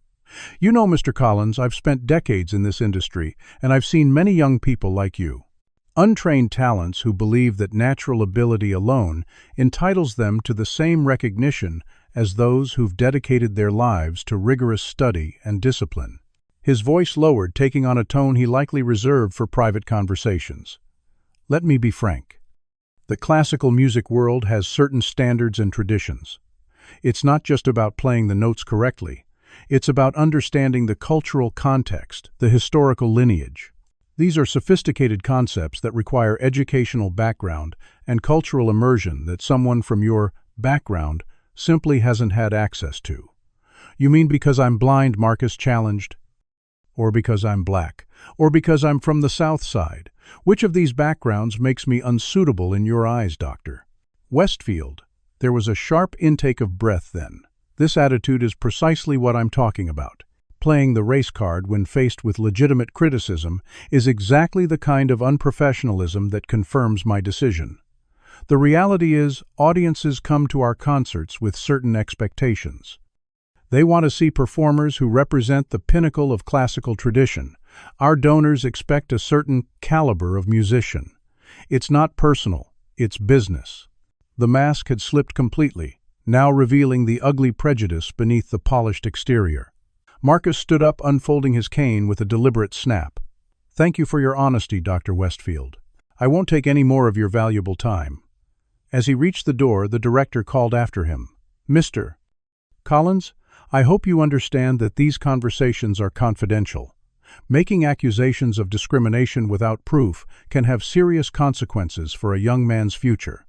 You know, Mr. Collins, I've spent decades in this industry, and I've seen many young people like you. Untrained talents who believe that natural ability alone entitles them to the same recognition as those who've dedicated their lives to rigorous study and discipline. His voice lowered, taking on a tone he likely reserved for private conversations. Let me be frank. The classical music world has certain standards and traditions. It's not just about playing the notes correctly. It's about understanding the cultural context, the historical lineage. These are sophisticated concepts that require educational background and cultural immersion that someone from your background simply hasn't had access to. You mean because I'm blind, Marcus challenged? Or because I'm black? Or because I'm from the South Side? Which of these backgrounds makes me unsuitable in your eyes, Doctor? Westfield. There was a sharp intake of breath then. This attitude is precisely what I'm talking about. Playing the race card when faced with legitimate criticism is exactly the kind of unprofessionalism that confirms my decision. The reality is, audiences come to our concerts with certain expectations. They want to see performers who represent the pinnacle of classical tradition. Our donors expect a certain caliber of musician. It's not personal, it's business. The mask had slipped completely, now revealing the ugly prejudice beneath the polished exterior. Marcus stood up, unfolding his cane with a deliberate snap. Thank you for your honesty, Dr. Westfield. I won't take any more of your valuable time. As he reached the door, the director called after him. Mr. Collins, I hope you understand that these conversations are confidential. Making accusations of discrimination without proof can have serious consequences for a young man's future.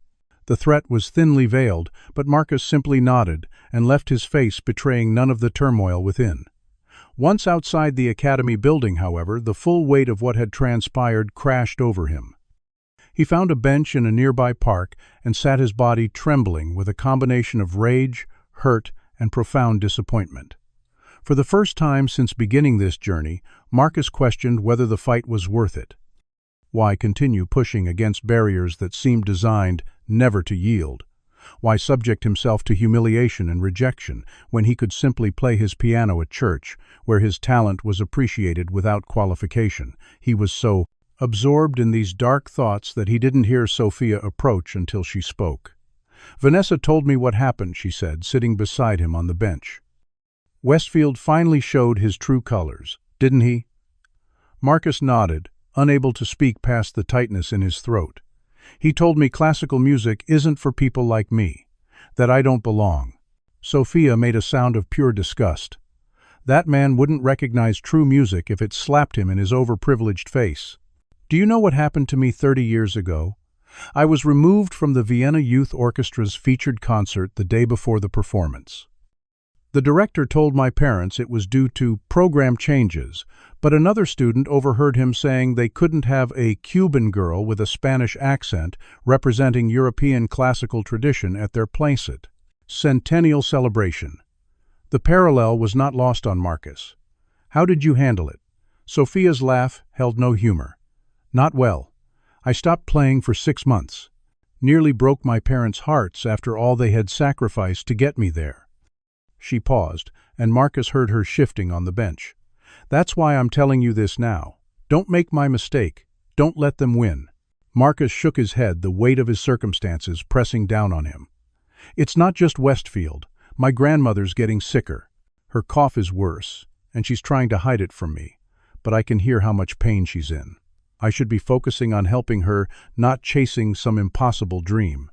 The threat was thinly veiled, but Marcus simply nodded and left his face betraying none of the turmoil within. Once outside the academy building, however, the full weight of what had transpired crashed over him. He found a bench in a nearby park and sat, his body trembling with a combination of rage, hurt, and profound disappointment. For the first time since beginning this journey, Marcus questioned whether the fight was worth it. Why continue pushing against barriers that seemed designed never to yield? Why subject himself to humiliation and rejection when he could simply play his piano at church, where his talent was appreciated without qualification? He was so absorbed in these dark thoughts that he didn't hear Sophia approach until she spoke. Vanessa told me what happened, she said, sitting beside him on the bench. Westfield finally showed his true colors, didn't he? Marcus nodded, unable to speak past the tightness in his throat. He told me classical music isn't for people like me, that I don't belong. Sophia made a sound of pure disgust. That man wouldn't recognize true music if it slapped him in his overprivileged face. Do you know what happened to me 30 years ago? I was removed from the Vienna Youth Orchestra's featured concert the day before the performance. The director told my parents it was due to program changes, but another student overheard him saying they couldn't have a Cuban girl with a Spanish accent representing European classical tradition at their placid centennial celebration. The parallel was not lost on Marcus. How did you handle it? Sophia's laugh held no humor. Not well. I stopped playing for 6 months. Nearly broke my parents' hearts after all they had sacrificed to get me there. She paused, and Marcus heard her shifting on the bench. That's why I'm telling you this now. Don't make my mistake. Don't let them win. Marcus shook his head, the weight of his circumstances pressing down on him. It's not just Westfield. My grandmother's getting sicker. Her cough is worse, and she's trying to hide it from me, but I can hear how much pain she's in. I should be focusing on helping her, not chasing some impossible dream.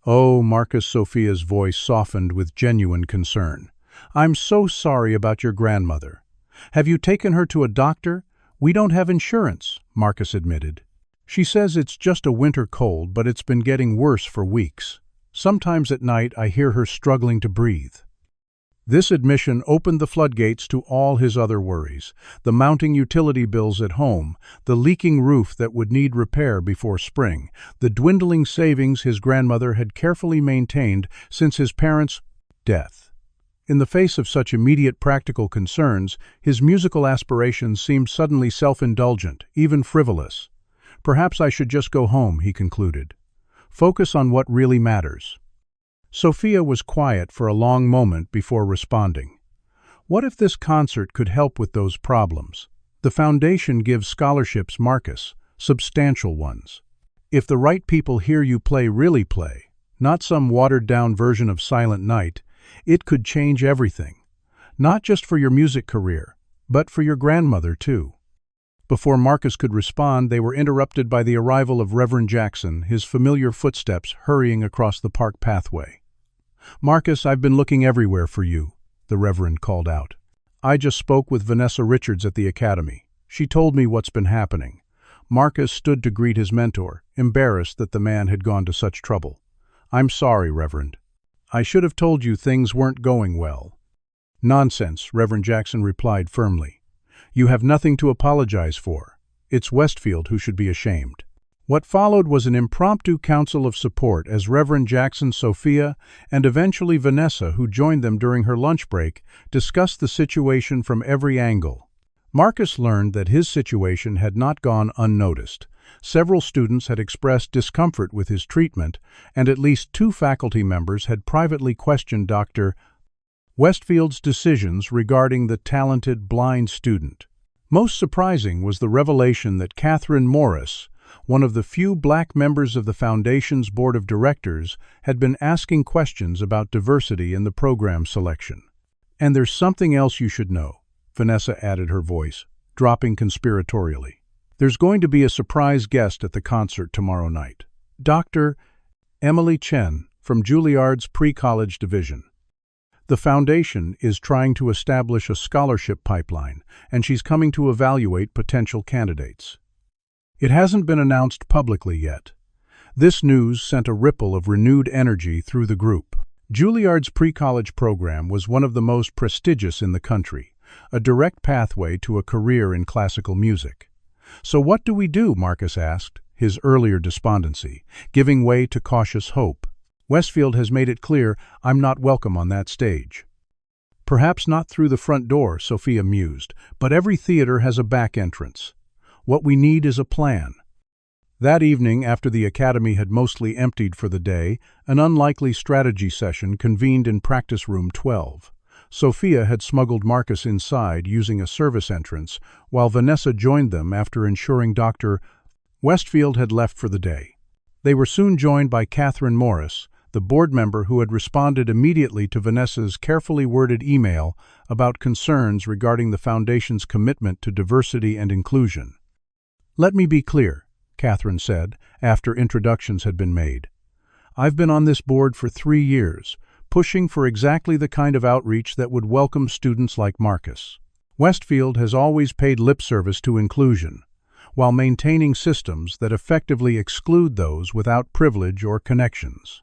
Oh, Marcus, Sophia's voice softened with genuine concern. I'm so sorry about your grandmother. Have you taken her to a doctor? We don't have insurance, Marcus admitted. She says it's just a winter cold, but it's been getting worse for weeks. Sometimes at night I hear her struggling to breathe. This admission opened the floodgates to all his other worries, the mounting utility bills at home, the leaking roof that would need repair before spring, the dwindling savings his grandmother had carefully maintained since his parents' death. In the face of such immediate practical concerns, his musical aspirations seemed suddenly self-indulgent, even frivolous. Perhaps I should just go home, he concluded. Focus on what really matters. Sophia was quiet for a long moment before responding. What if this concert could help with those problems? The foundation gives scholarships, Marcus, substantial ones. If the right people hear you really play, not some watered-down version of Silent Night, it could change everything. Not just for your music career, but for your grandmother, too. Before Marcus could respond, they were interrupted by the arrival of Reverend Jackson, his familiar footsteps hurrying across the park pathway. "Marcus, I've been looking everywhere for you," the Reverend called out. "I just spoke with Vanessa Richards at the academy. She told me what's been happening." Marcus stood to greet his mentor, embarrassed that the man had gone to such trouble. "I'm sorry, Reverend. I should have told you things weren't going well." "Nonsense," Reverend Jackson replied firmly. "You have nothing to apologize for. It's Westfield who should be ashamed." What followed was an impromptu council of support as Reverend Jackson, Sophia, and eventually Vanessa, who joined them during her lunch break, discussed the situation from every angle. Marcus learned that his situation had not gone unnoticed. Several students had expressed discomfort with his treatment, and at least 2 faculty members had privately questioned Dr. Westfield's decisions regarding the talented blind student. Most surprising was the revelation that Catherine Morris, one of the few black members of the Foundation's board of directors, had been asking questions about diversity in the program selection. "And there's something else you should know," Vanessa added, her voice dropping conspiratorially. "There's going to be a surprise guest at the concert tomorrow night. Dr. Emily Chen from Juilliard's pre-college division. The Foundation is trying to establish a scholarship pipeline, and she's coming to evaluate potential candidates. It hasn't been announced publicly yet." This news sent a ripple of renewed energy through the group. Juilliard's pre-college program was one of the most prestigious in the country, a direct pathway to a career in classical music. "So what do we do?" Marcus asked, his earlier despondency giving way to cautious hope. "Westfield has made it clear I'm not welcome on that stage." "Perhaps not through the front door," Sophia mused, "but every theater has a back entrance. What we need is a plan." That evening, after the academy had mostly emptied for the day, an unlikely strategy session convened in practice room 12. Sophia had smuggled Marcus inside using a service entrance, while Vanessa joined them after ensuring Dr. Westfield had left for the day. They were soon joined by Catherine Morris, the board member who had responded immediately to Vanessa's carefully worded email about concerns regarding the Foundation's commitment to diversity and inclusion. "Let me be clear," Catherine said, after introductions had been made. "I've been on this board for 3 years, pushing for exactly the kind of outreach that would welcome students like Marcus. Westfield has always paid lip service to inclusion, while maintaining systems that effectively exclude those without privilege or connections."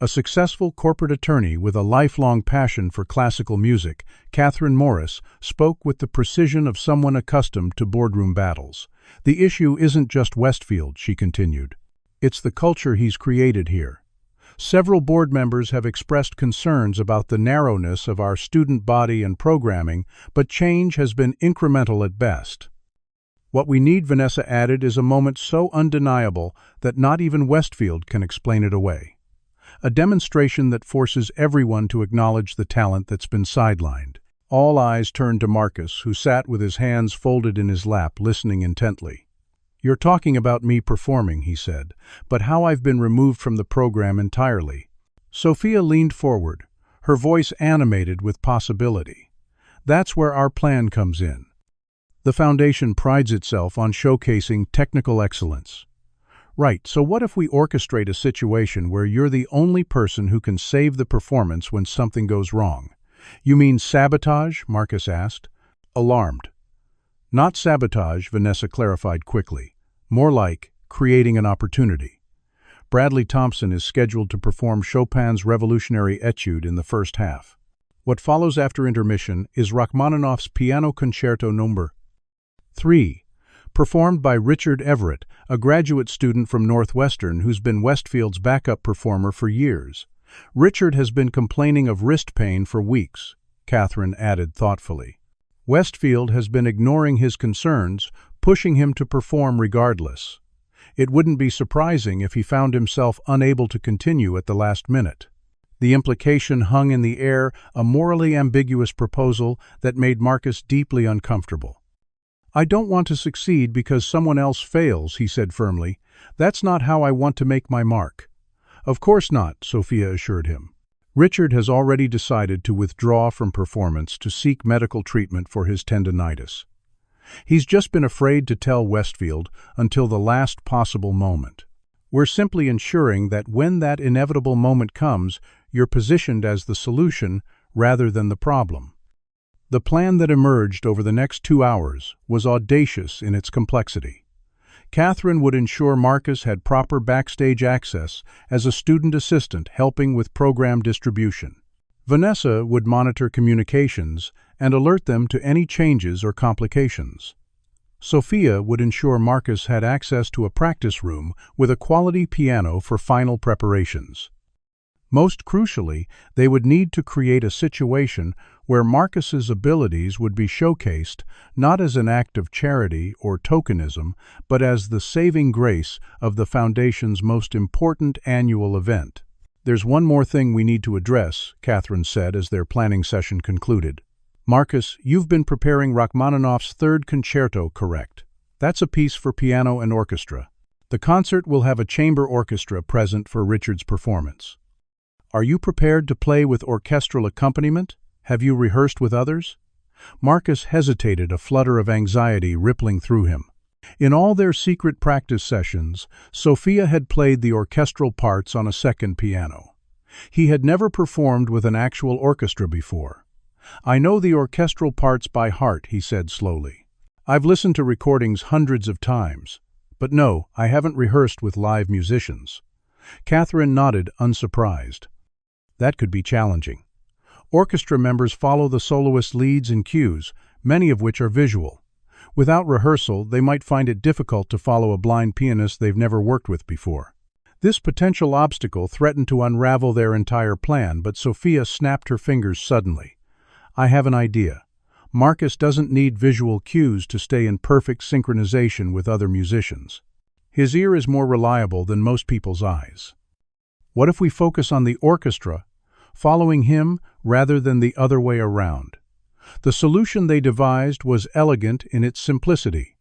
A successful corporate attorney with a lifelong passion for classical music, Catherine Morris spoke with the precision of someone accustomed to boardroom battles. "The issue isn't just Westfield," she continued. "It's the culture he's created here. Several board members have expressed concerns about the narrowness of our student body and programming, but change has been incremental at best." "What we need," Vanessa added, "is a moment so undeniable that not even Westfield can explain it away. A demonstration that forces everyone to acknowledge the talent that's been sidelined." All eyes turned to Marcus, who sat with his hands folded in his lap, listening intently. "You're talking about me performing," he said, "but how I've been removed from the program entirely." Sophia leaned forward, her voice animated with possibility. "That's where our plan comes in. The Foundation prides itself on showcasing technical excellence. Right, so what if we orchestrate a situation where you're the only person who can save the performance when something goes wrong?" "You mean sabotage?" Marcus asked, alarmed. "Not sabotage," Vanessa clarified quickly. "More like creating an opportunity. Bradley Thompson is scheduled to perform Chopin's Revolutionary Etude in the first half. What follows after intermission is Rachmaninoff's Piano Concerto No. 3, performed by Richard Everett, a graduate student from Northwestern who's been Westfield's backup performer for years. Richard has been complaining of wrist pain for weeks," Catherine added thoughtfully. "Westfield has been ignoring his concerns, pushing him to perform regardless. It wouldn't be surprising if he found himself unable to continue at the last minute." The implication hung in the air, a morally ambiguous proposal that made Marcus deeply uncomfortable. "I don't want to succeed because someone else fails," he said firmly. "That's not how I want to make my mark." "Of course not," Sophia assured him. "Richard has already decided to withdraw from performance to seek medical treatment for his tendinitis. He's just been afraid to tell Westfield until the last possible moment. We're simply ensuring that when that inevitable moment comes, you're positioned as the solution rather than the problem." The plan that emerged over the next 2 hours was audacious in its complexity. Catherine would ensure Marcus had proper backstage access as a student assistant helping with program distribution. Vanessa would monitor communications and alert them to any changes or complications. Sophia would ensure Marcus had access to a practice room with a quality piano for final preparations. Most crucially, they would need to create a situation where Marcus's abilities would be showcased not as an act of charity or tokenism, but as the saving grace of the Foundation's most important annual event. "There's one more thing we need to address," Catherine said as their planning session concluded. "Marcus, you've been preparing Rachmaninoff's third concerto, correct? That's a piece for piano and orchestra. The concert will have a chamber orchestra present for Richard's performance. Are you prepared to play with orchestral accompaniment? Have you rehearsed with others?" Marcus hesitated, a flutter of anxiety rippling through him. In all their secret practice sessions, Sophia had played the orchestral parts on a second piano. He had never performed with an actual orchestra before. "I know the orchestral parts by heart," he said slowly. "I've listened to recordings hundreds of times. But no, I haven't rehearsed with live musicians." Catherine nodded, unsurprised. That could be challenging. Orchestra members follow the soloist's leads and cues, many of which are visual. Without rehearsal, they might find it difficult to follow a blind pianist they've never worked with before. This potential obstacle threatened to unravel their entire plan, but Sophia snapped her fingers suddenly. "I have an idea. Marcus doesn't need visual cues to stay in perfect synchronization with other musicians. His ear is more reliable than most people's eyes. What if we focus on the orchestra, following him rather than the other way around?" The solution they devised was elegant in its simplicity.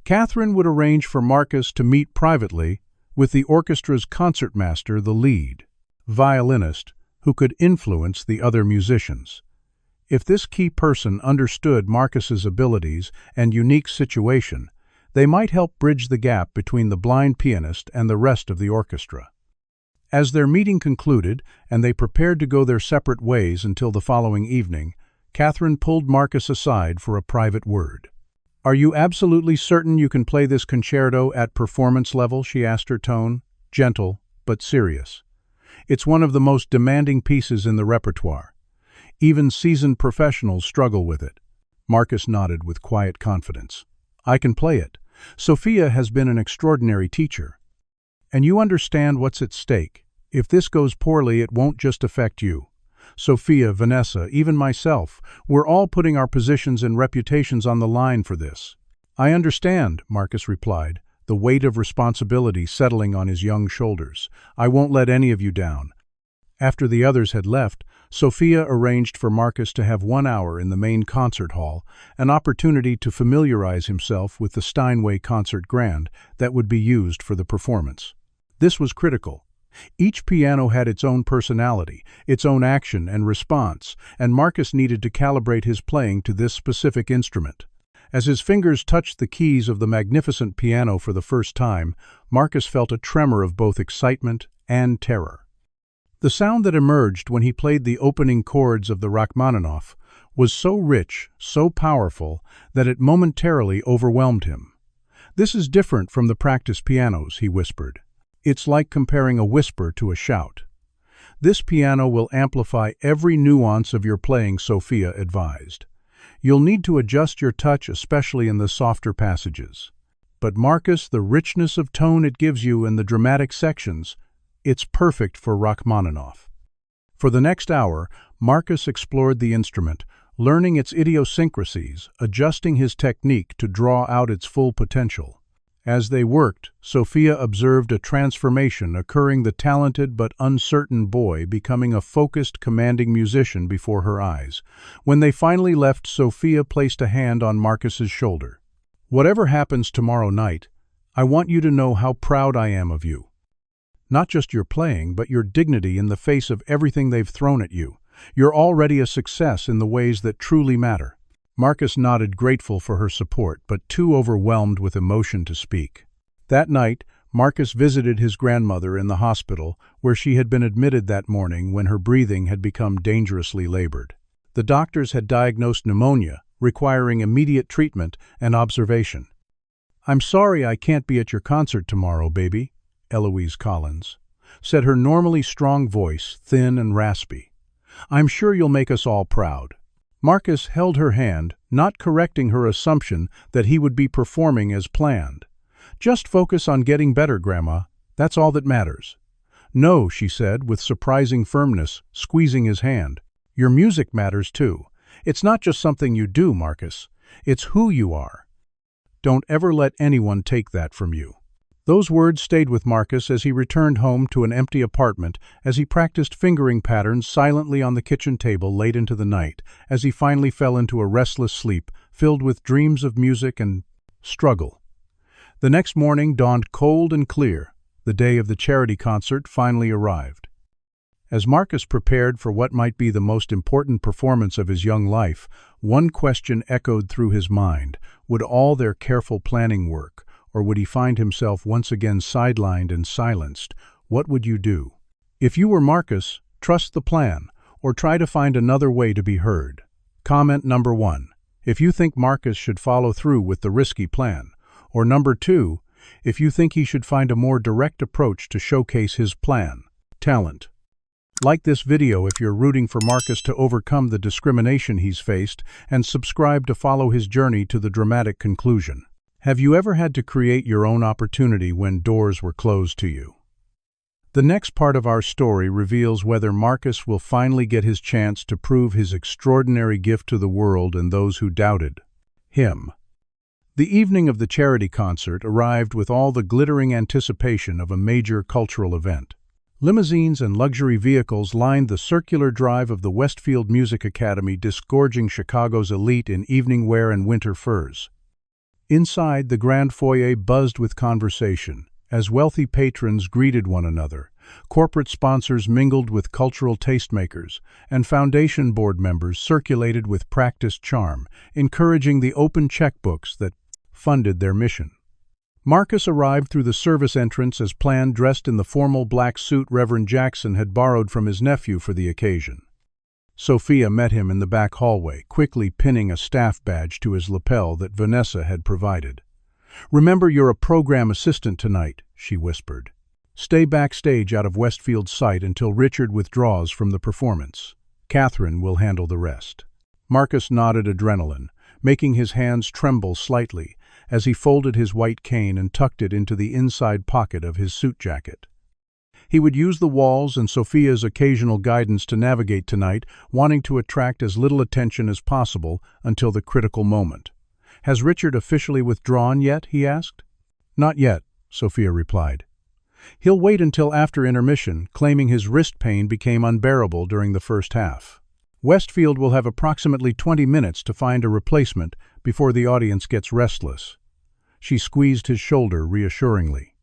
Catherine would arrange for Marcus to meet privately with the orchestra's concertmaster, the lead violinist, who could influence the other musicians. If this key person understood Marcus's abilities and unique situation, they might help bridge the gap between the blind pianist and the rest of the orchestra. As their meeting concluded and they prepared to go their separate ways until the following evening, Catherine pulled Marcus aside for a private word. "Are you absolutely certain you can play this concerto at performance level?" she asked, her tone gentle but serious. "It's one of the most demanding pieces in the repertoire. Even seasoned professionals struggle with it." Marcus nodded with quiet confidence. "I can play it. Sophia has been an extraordinary teacher. And you understand what's at stake. If this goes poorly, it won't just affect you. Sophia, Vanessa, even myself, we're all putting our positions and reputations on the line for this." "I understand," Marcus replied, the weight of responsibility settling on his young shoulders. "I won't let any of you down." After the others had left, Sophia arranged for Marcus to have 1 hour in the main concert hall, an opportunity to familiarize himself with the Steinway Concert Grand that would be used for the performance. This was critical. Each piano had its own personality, its own action and response, and Marcus needed to calibrate his playing to this specific instrument. As his fingers touched the keys of the magnificent piano for the first time, Marcus felt a tremor of both excitement and terror. The sound that emerged when he played the opening chords of the Rachmaninoff was so rich, so powerful, that it momentarily overwhelmed him. "This is different from the practice pianos," he whispered. "It's like comparing a whisper to a shout." "This piano will amplify every nuance of your playing," Sophia advised. "You'll need to adjust your touch, especially in the softer passages. But Marcus, the richness of tone it gives you in the dramatic sections, it's perfect for Rachmaninoff." For the next hour, Marcus explored the instrument, learning its idiosyncrasies, adjusting his technique to draw out its full potential. As they worked, Sophia observed a transformation occurring, the talented but uncertain boy becoming a focused, commanding musician before her eyes. When they finally left, Sophia placed a hand on Marcus's shoulder. "Whatever happens tomorrow night, I want you to know how proud I am of you. Not just your playing, but your dignity in the face of everything they've thrown at you. You're already a success in the ways that truly matter." Marcus nodded, grateful for her support, but too overwhelmed with emotion to speak. That night, Marcus visited his grandmother in the hospital, where she had been admitted that morning when her breathing had become dangerously labored. The doctors had diagnosed pneumonia, requiring immediate treatment and observation. "I'm sorry I can't be at your concert tomorrow, baby," Eloise Collins said, her normally strong voice thin and raspy. "I'm sure you'll make us all proud." Marcus held her hand, not correcting her assumption that he would be performing as planned. "Just focus on getting better, Grandma. That's all that matters." "No," she said, with surprising firmness, squeezing his hand. "Your music matters too. It's not just something you do, Marcus. It's who you are. Don't ever let anyone take that from you." Those words stayed with Marcus as he returned home to an empty apartment, as he practiced fingering patterns silently on the kitchen table late into the night, as he finally fell into a restless sleep, filled with dreams of music and struggle. The next morning dawned cold and clear. The day of the charity concert finally arrived. As Marcus prepared for what might be the most important performance of his young life, one question echoed through his mind: would all their careful planning work? Or would he find himself once again sidelined and silenced? What would you do? If you were Marcus, trust the plan, or try to find another way to be heard. Comment number 1, if you think Marcus should follow through with the risky plan. Or number 2, if you think he should find a more direct approach to showcase his plan. Talent. Like this video if you're rooting for Marcus to overcome the discrimination he's faced, and subscribe to follow his journey to the dramatic conclusion. Have you ever had to create your own opportunity when doors were closed to you? The next part of our story reveals whether Marcus will finally get his chance to prove his extraordinary gift to the world and those who doubted him. The evening of the charity concert arrived with all the glittering anticipation of a major cultural event. Limousines and luxury vehicles lined the circular drive of the Westfield Music Academy, disgorging Chicago's elite in evening wear and winter furs. Inside, the grand foyer buzzed with conversation, as wealthy patrons greeted one another, corporate sponsors mingled with cultural tastemakers, and foundation board members circulated with practiced charm, encouraging the open checkbooks that funded their mission. Marcus arrived through the service entrance as planned, dressed in the formal black suit Reverend Jackson had borrowed from his nephew for the occasion. Sophia met him in the back hallway, quickly pinning a staff badge to his lapel that Vanessa had provided. "Remember, you're a program assistant tonight," she whispered. "Stay backstage out of Westfield's sight until Richard withdraws from the performance. Catherine will handle the rest." Marcus nodded, adrenaline, making his hands tremble slightly as he folded his white cane and tucked it into the inside pocket of his suit jacket. He would use the walls and Sophia's occasional guidance to navigate tonight, wanting to attract as little attention as possible until the critical moment. "Has Richard officially withdrawn yet?" he asked. "Not yet," Sophia replied. "He'll wait until after intermission, claiming his wrist pain became unbearable during the first half. Westfield will have approximately 20 minutes to find a replacement before the audience gets restless." She squeezed his shoulder reassuringly.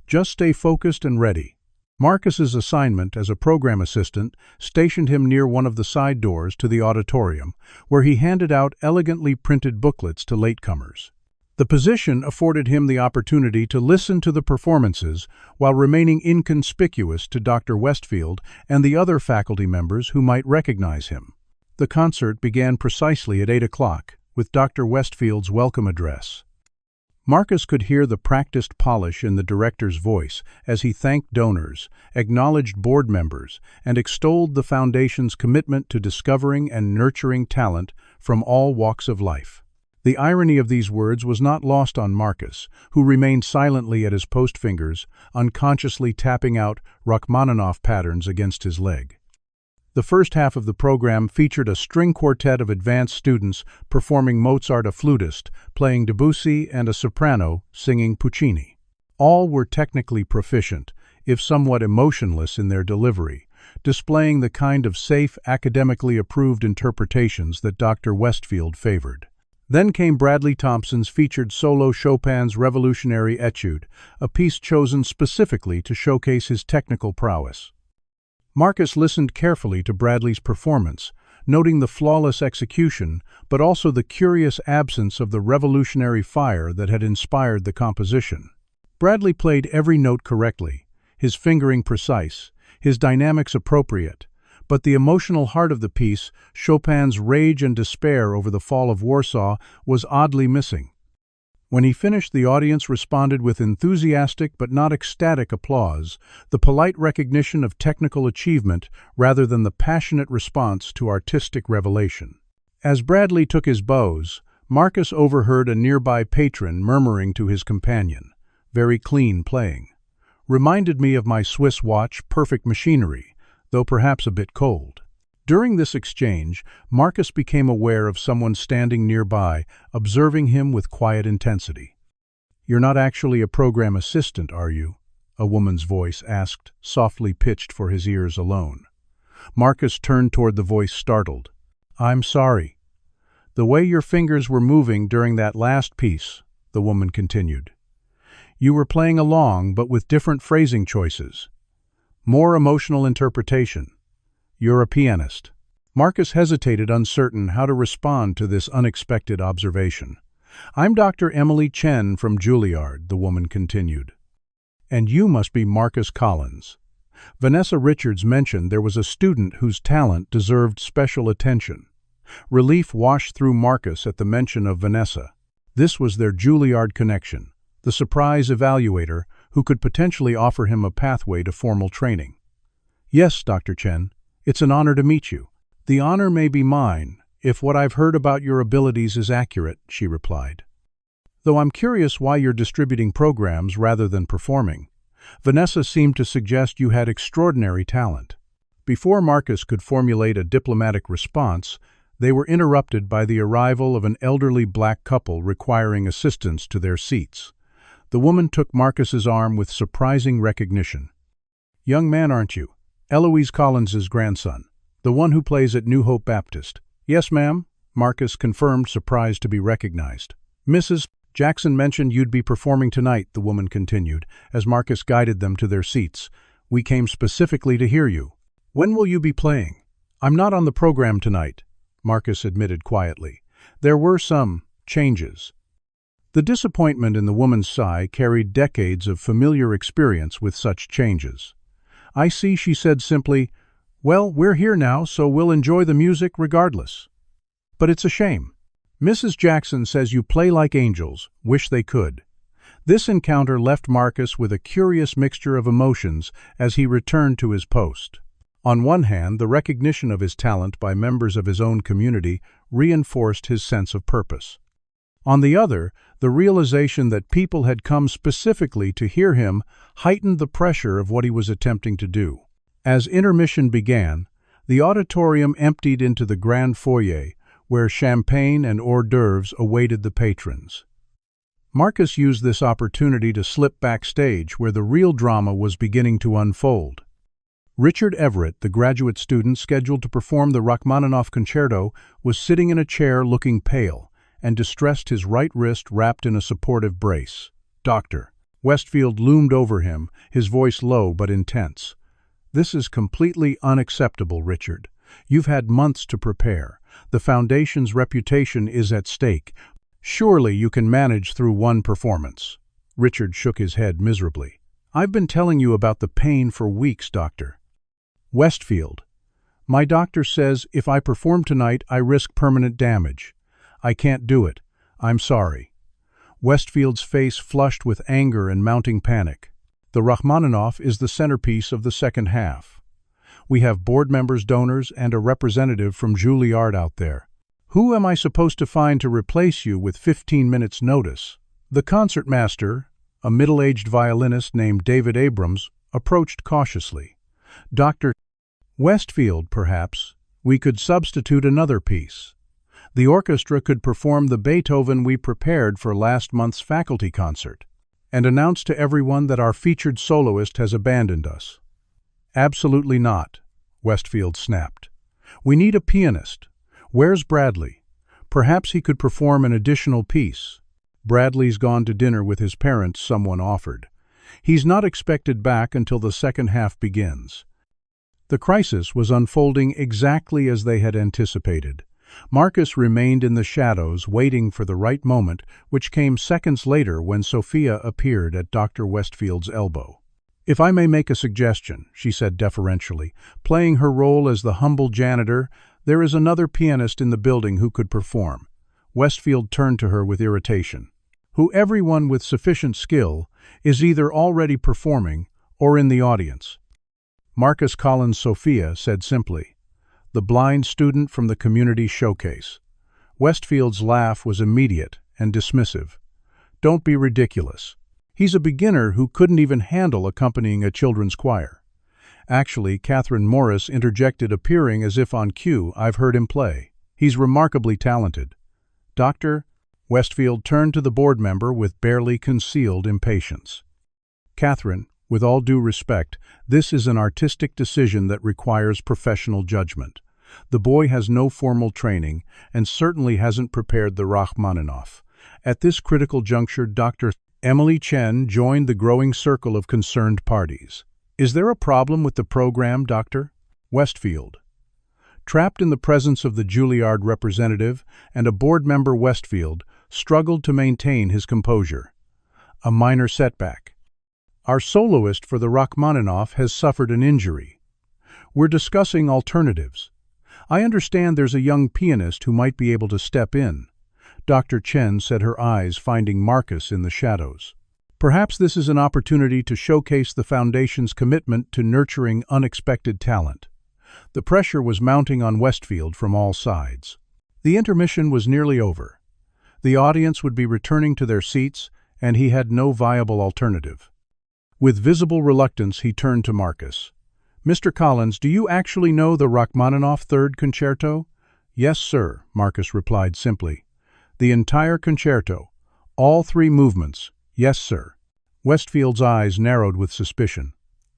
"Just stay focused and ready." Marcus's assignment as a program assistant stationed him near one of the side doors to the auditorium, where he handed out elegantly printed booklets to latecomers. The position afforded him the opportunity to listen to the performances while remaining inconspicuous to Dr. Westfield and the other faculty members who might recognize him. The concert began precisely at 8 o'clock, with Dr. Westfield's welcome address. Marcus could hear the practiced polish in the director's voice as he thanked donors, acknowledged board members, and extolled the foundation's commitment to discovering and nurturing talent from all walks of life. The irony of these words was not lost on Marcus, who remained silently at his post fingers, unconsciously tapping out Rachmaninoff patterns against his leg. The first half of the program featured a string quartet of advanced students performing Mozart, a flutist, playing Debussy, and a soprano singing Puccini. All were technically proficient, if somewhat emotionless in their delivery, displaying the kind of safe, academically approved interpretations that Dr. Westfield favored. Then came Bradley Thompson's featured solo Chopin's Revolutionary Etude, a piece chosen specifically to showcase his technical prowess. Marcus listened carefully to Bradley's performance, noting the flawless execution, but also the curious absence of the revolutionary fire that had inspired the composition. Bradley played every note correctly, his fingering precise, his dynamics appropriate, but the emotional heart of the piece, Chopin's rage and despair over the fall of Warsaw, was oddly missing. When he finished, the audience responded with enthusiastic but not ecstatic applause, the polite recognition of technical achievement rather than the passionate response to artistic revelation. As Bradley took his bows, Marcus overheard a nearby patron murmuring to his companion, "Very clean playing. Reminded me of my Swiss watch, perfect machinery, though perhaps a bit cold." During this exchange, Marcus became aware of someone standing nearby, observing him with quiet intensity. "You're not actually a program assistant, are you?" a woman's voice asked, softly pitched for his ears alone. Marcus turned toward the voice, startled. "I'm sorry. The way your fingers were moving during that last piece," the woman continued. "You were playing along, but with different phrasing choices. More emotional interpretation. You're a pianist." Marcus hesitated, uncertain how to respond to this unexpected observation. "I'm Dr. Emily Chen from Juilliard," the woman continued. "And you must be Marcus Collins. Vanessa Richards mentioned there was a student whose talent deserved special attention." Relief washed through Marcus at the mention of Vanessa. This was their Juilliard connection, the surprise evaluator who could potentially offer him a pathway to formal training. "Yes, Dr. Chen. It's an honor to meet you." "The honor may be mine, if what I've heard about your abilities is accurate," she replied. "Though I'm curious why you're distributing programs rather than performing. Vanessa seemed to suggest you had extraordinary talent." Before Marcus could formulate a diplomatic response, they were interrupted by the arrival of an elderly black couple requiring assistance to their seats. The woman took Marcus's arm with surprising recognition. "Young man, aren't you? Eloise Collins's grandson, the one who plays at New Hope Baptist." "Yes, ma'am," Marcus confirmed, surprised to be recognized. "Mrs. Jackson mentioned you'd be performing tonight," the woman continued, as Marcus guided them to their seats. "We came specifically to hear you." "When will you be playing?" "I'm not on the program tonight," Marcus admitted quietly. "There were some changes." The disappointment in the woman's sigh carried decades of familiar experience with such changes. "I see," she said simply. "Well, we're here now, so we'll enjoy the music regardless. But it's a shame. Mrs. Jackson says you play like angels, wish they could." This encounter left Marcus with a curious mixture of emotions as he returned to his post. On one hand, the recognition of his talent by members of his own community reinforced his sense of purpose. On the other, the realization that people had come specifically to hear him heightened the pressure of what he was attempting to do. As intermission began, the auditorium emptied into the grand foyer, where champagne and hors d'oeuvres awaited the patrons. Marcus used this opportunity to slip backstage, where the real drama was beginning to unfold. Richard Everett, the graduate student scheduled to perform the Rachmaninoff concerto, was sitting in a chair looking pale and distressed, his right wrist wrapped in a supportive brace. "Dr. Westfield loomed over him, his voice low but intense. "This is completely unacceptable, Richard. You've had months to prepare. The Foundation's reputation is at stake. Surely you can manage through one performance." Richard shook his head miserably. "I've been telling you about the pain for weeks, Dr. Westfield. My doctor says if I perform tonight, I risk permanent damage. I can't do it. I'm sorry." Westfield's face flushed with anger and mounting panic. "The Rachmaninoff is the centerpiece of the second half. We have board members, donors, and a representative from Juilliard out there. Who am I supposed to find to replace you with 15 minutes' notice?" The concertmaster, a middle-aged violinist named David Abrams, approached cautiously. "Dr. Westfield, perhaps. We could substitute another piece. The orchestra could perform the Beethoven we prepared for last month's faculty concert, and announce to everyone that our featured soloist has abandoned us. Absolutely not, Westfield snapped. We need a pianist. Where's Bradley? Perhaps he could perform an additional piece. Bradley's gone to dinner with his parents, someone offered. He's not expected back until the second half begins. The crisis was unfolding exactly as they had anticipated. Marcus remained in the shadows, waiting for the right moment, which came seconds later when Sophia appeared at Dr. Westfield's elbow. "If I may make a suggestion," she said deferentially, playing her role as the humble janitor, "there is another pianist in the building who could perform." Westfield turned to her with irritation. "Who everyone with sufficient skill is either already performing or in the audience." Marcus Collins Sophia said simply, "The blind student from the community showcase." Westfield's laugh was immediate and dismissive. "Don't be ridiculous. He's a beginner who couldn't even handle accompanying a children's choir." Actually, Catherine Morris interjected, appearing as if on cue. "I've heard him play. He's remarkably talented." "Doctor?" Westfield turned to the board member with barely concealed impatience. "Catherine, with all due respect, this is an artistic decision that requires professional judgment. The boy has no formal training and certainly hasn't prepared the Rachmaninoff." At this critical juncture, Dr. Emily Chen joined the growing circle of concerned parties. "Is there a problem with the program, Doctor?" Westfield. Trapped in the presence of the Juilliard representative and a board member, Westfield struggled to maintain his composure. "A minor setback. Our soloist for the Rachmaninoff has suffered an injury. We're discussing alternatives. I understand there's a young pianist who might be able to step in." Dr. Chen said, her eyes finding Marcus in the shadows. "Perhaps this is an opportunity to showcase the Foundation's commitment to nurturing unexpected talent." The pressure was mounting on Westfield from all sides. The intermission was nearly over. The audience would be returning to their seats, and he had no viable alternative. With visible reluctance, he turned to Marcus. "Mr. Collins, do you actually know the Rachmaninoff Third Concerto?" "Yes, sir," Marcus replied simply. "The entire concerto, all three movements?" "Yes, sir." Westfield's eyes narrowed with suspicion.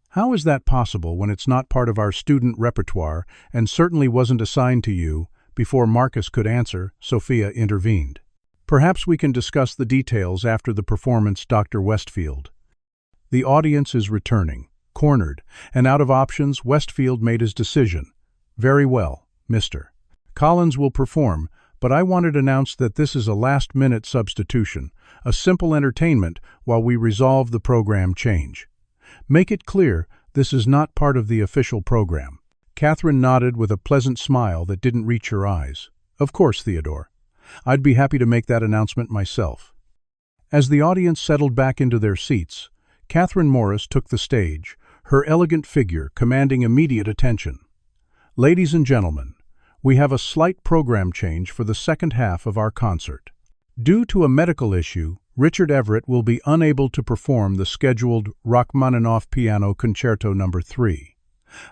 "How is that possible when it's not part of our student repertoire and certainly wasn't assigned to you?" Before Marcus could answer, Sophia intervened. "Perhaps we can discuss the details after the performance, Dr. Westfield." The audience is returning. Cornered and out of options, Westfield made his decision. "Very well, Mr. Collins will perform, but I wanted to announce that this is a last-minute substitution, a simple entertainment while we resolve the program change. Make it clear this is not part of the official program." Catherine nodded with a pleasant smile that didn't reach her eyes. "Of course, Theodore. I'd be happy to make that announcement myself." As the audience settled back into their seats, Catherine Morris took the stage, her elegant figure commanding immediate attention. "Ladies and gentlemen, we have a slight program change for the second half of our concert. Due to a medical issue, Richard Everett will be unable to perform the scheduled Rachmaninoff Piano Concerto No. 3.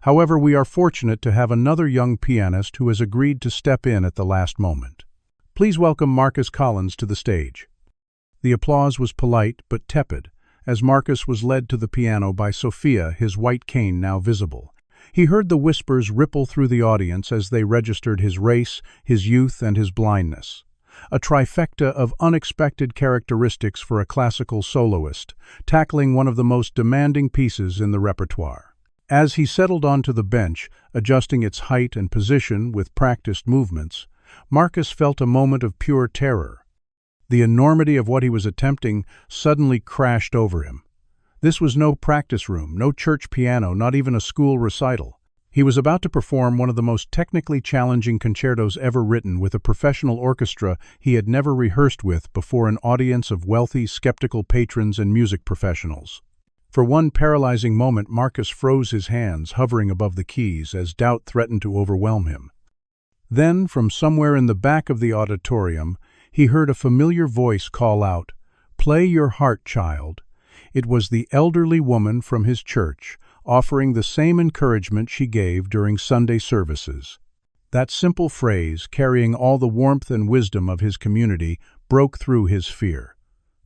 However, we are fortunate to have another young pianist who has agreed to step in at the last moment. Please welcome Marcus Collins to the stage." The applause was polite but tepid, as Marcus was led to the piano by Sophia, his white cane now visible. He heard the whispers ripple through the audience as they registered his race, his youth, and his blindness. A trifecta of unexpected characteristics for a classical soloist, tackling one of the most demanding pieces in the repertoire. As he settled onto the bench, adjusting its height and position with practiced movements, Marcus felt a moment of pure terror. The enormity of what he was attempting suddenly crashed over him. This was no practice room, no church piano, not even a school recital. He was about to perform one of the most technically challenging concertos ever written with a professional orchestra he had never rehearsed with before an audience of wealthy, skeptical patrons and music professionals. For one paralyzing moment, Marcus froze his hands, hovering above the keys as doubt threatened to overwhelm him. Then, from somewhere in the back of the auditorium, he heard a familiar voice call out, "Play your heart, child." It was the elderly woman from his church, offering the same encouragement she gave during Sunday services. That simple phrase, carrying all the warmth and wisdom of his community, broke through his fear.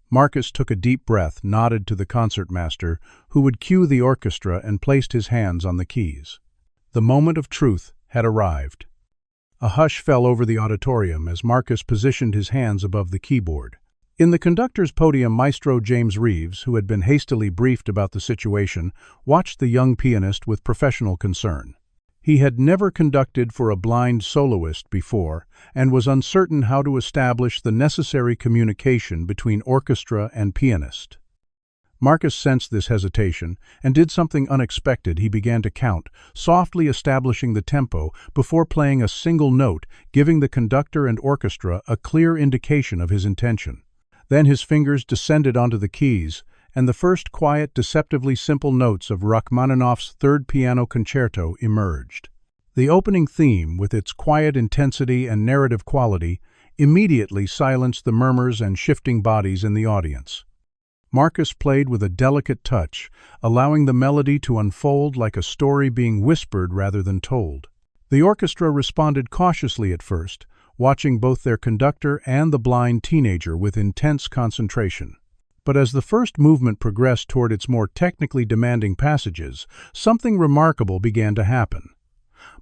Marcus took a deep breath, nodded to the concertmaster, who would cue the orchestra, and placed his hands on the keys. The moment of truth had arrived. A hush fell over the auditorium as Marcus positioned his hands above the keyboard. In the conductor's podium, Maestro James Reeves, who had been hastily briefed about the situation, watched the young pianist with professional concern. He had never conducted for a blind soloist before and was uncertain how to establish the necessary communication between orchestra and pianist. Marcus sensed this hesitation and did something unexpected. He began to count, softly establishing the tempo before playing a single note, giving the conductor and orchestra a clear indication of his intention. Then his fingers descended onto the keys, and the first quiet, deceptively simple notes of Rachmaninoff's Third Piano Concerto emerged. The opening theme, with its quiet intensity and narrative quality, immediately silenced the murmurs and shifting bodies in the audience. Marcus played with a delicate touch, allowing the melody to unfold like a story being whispered rather than told. The orchestra responded cautiously at first, watching both their conductor and the blind teenager with intense concentration. But as the first movement progressed toward its more technically demanding passages, something remarkable began to happen.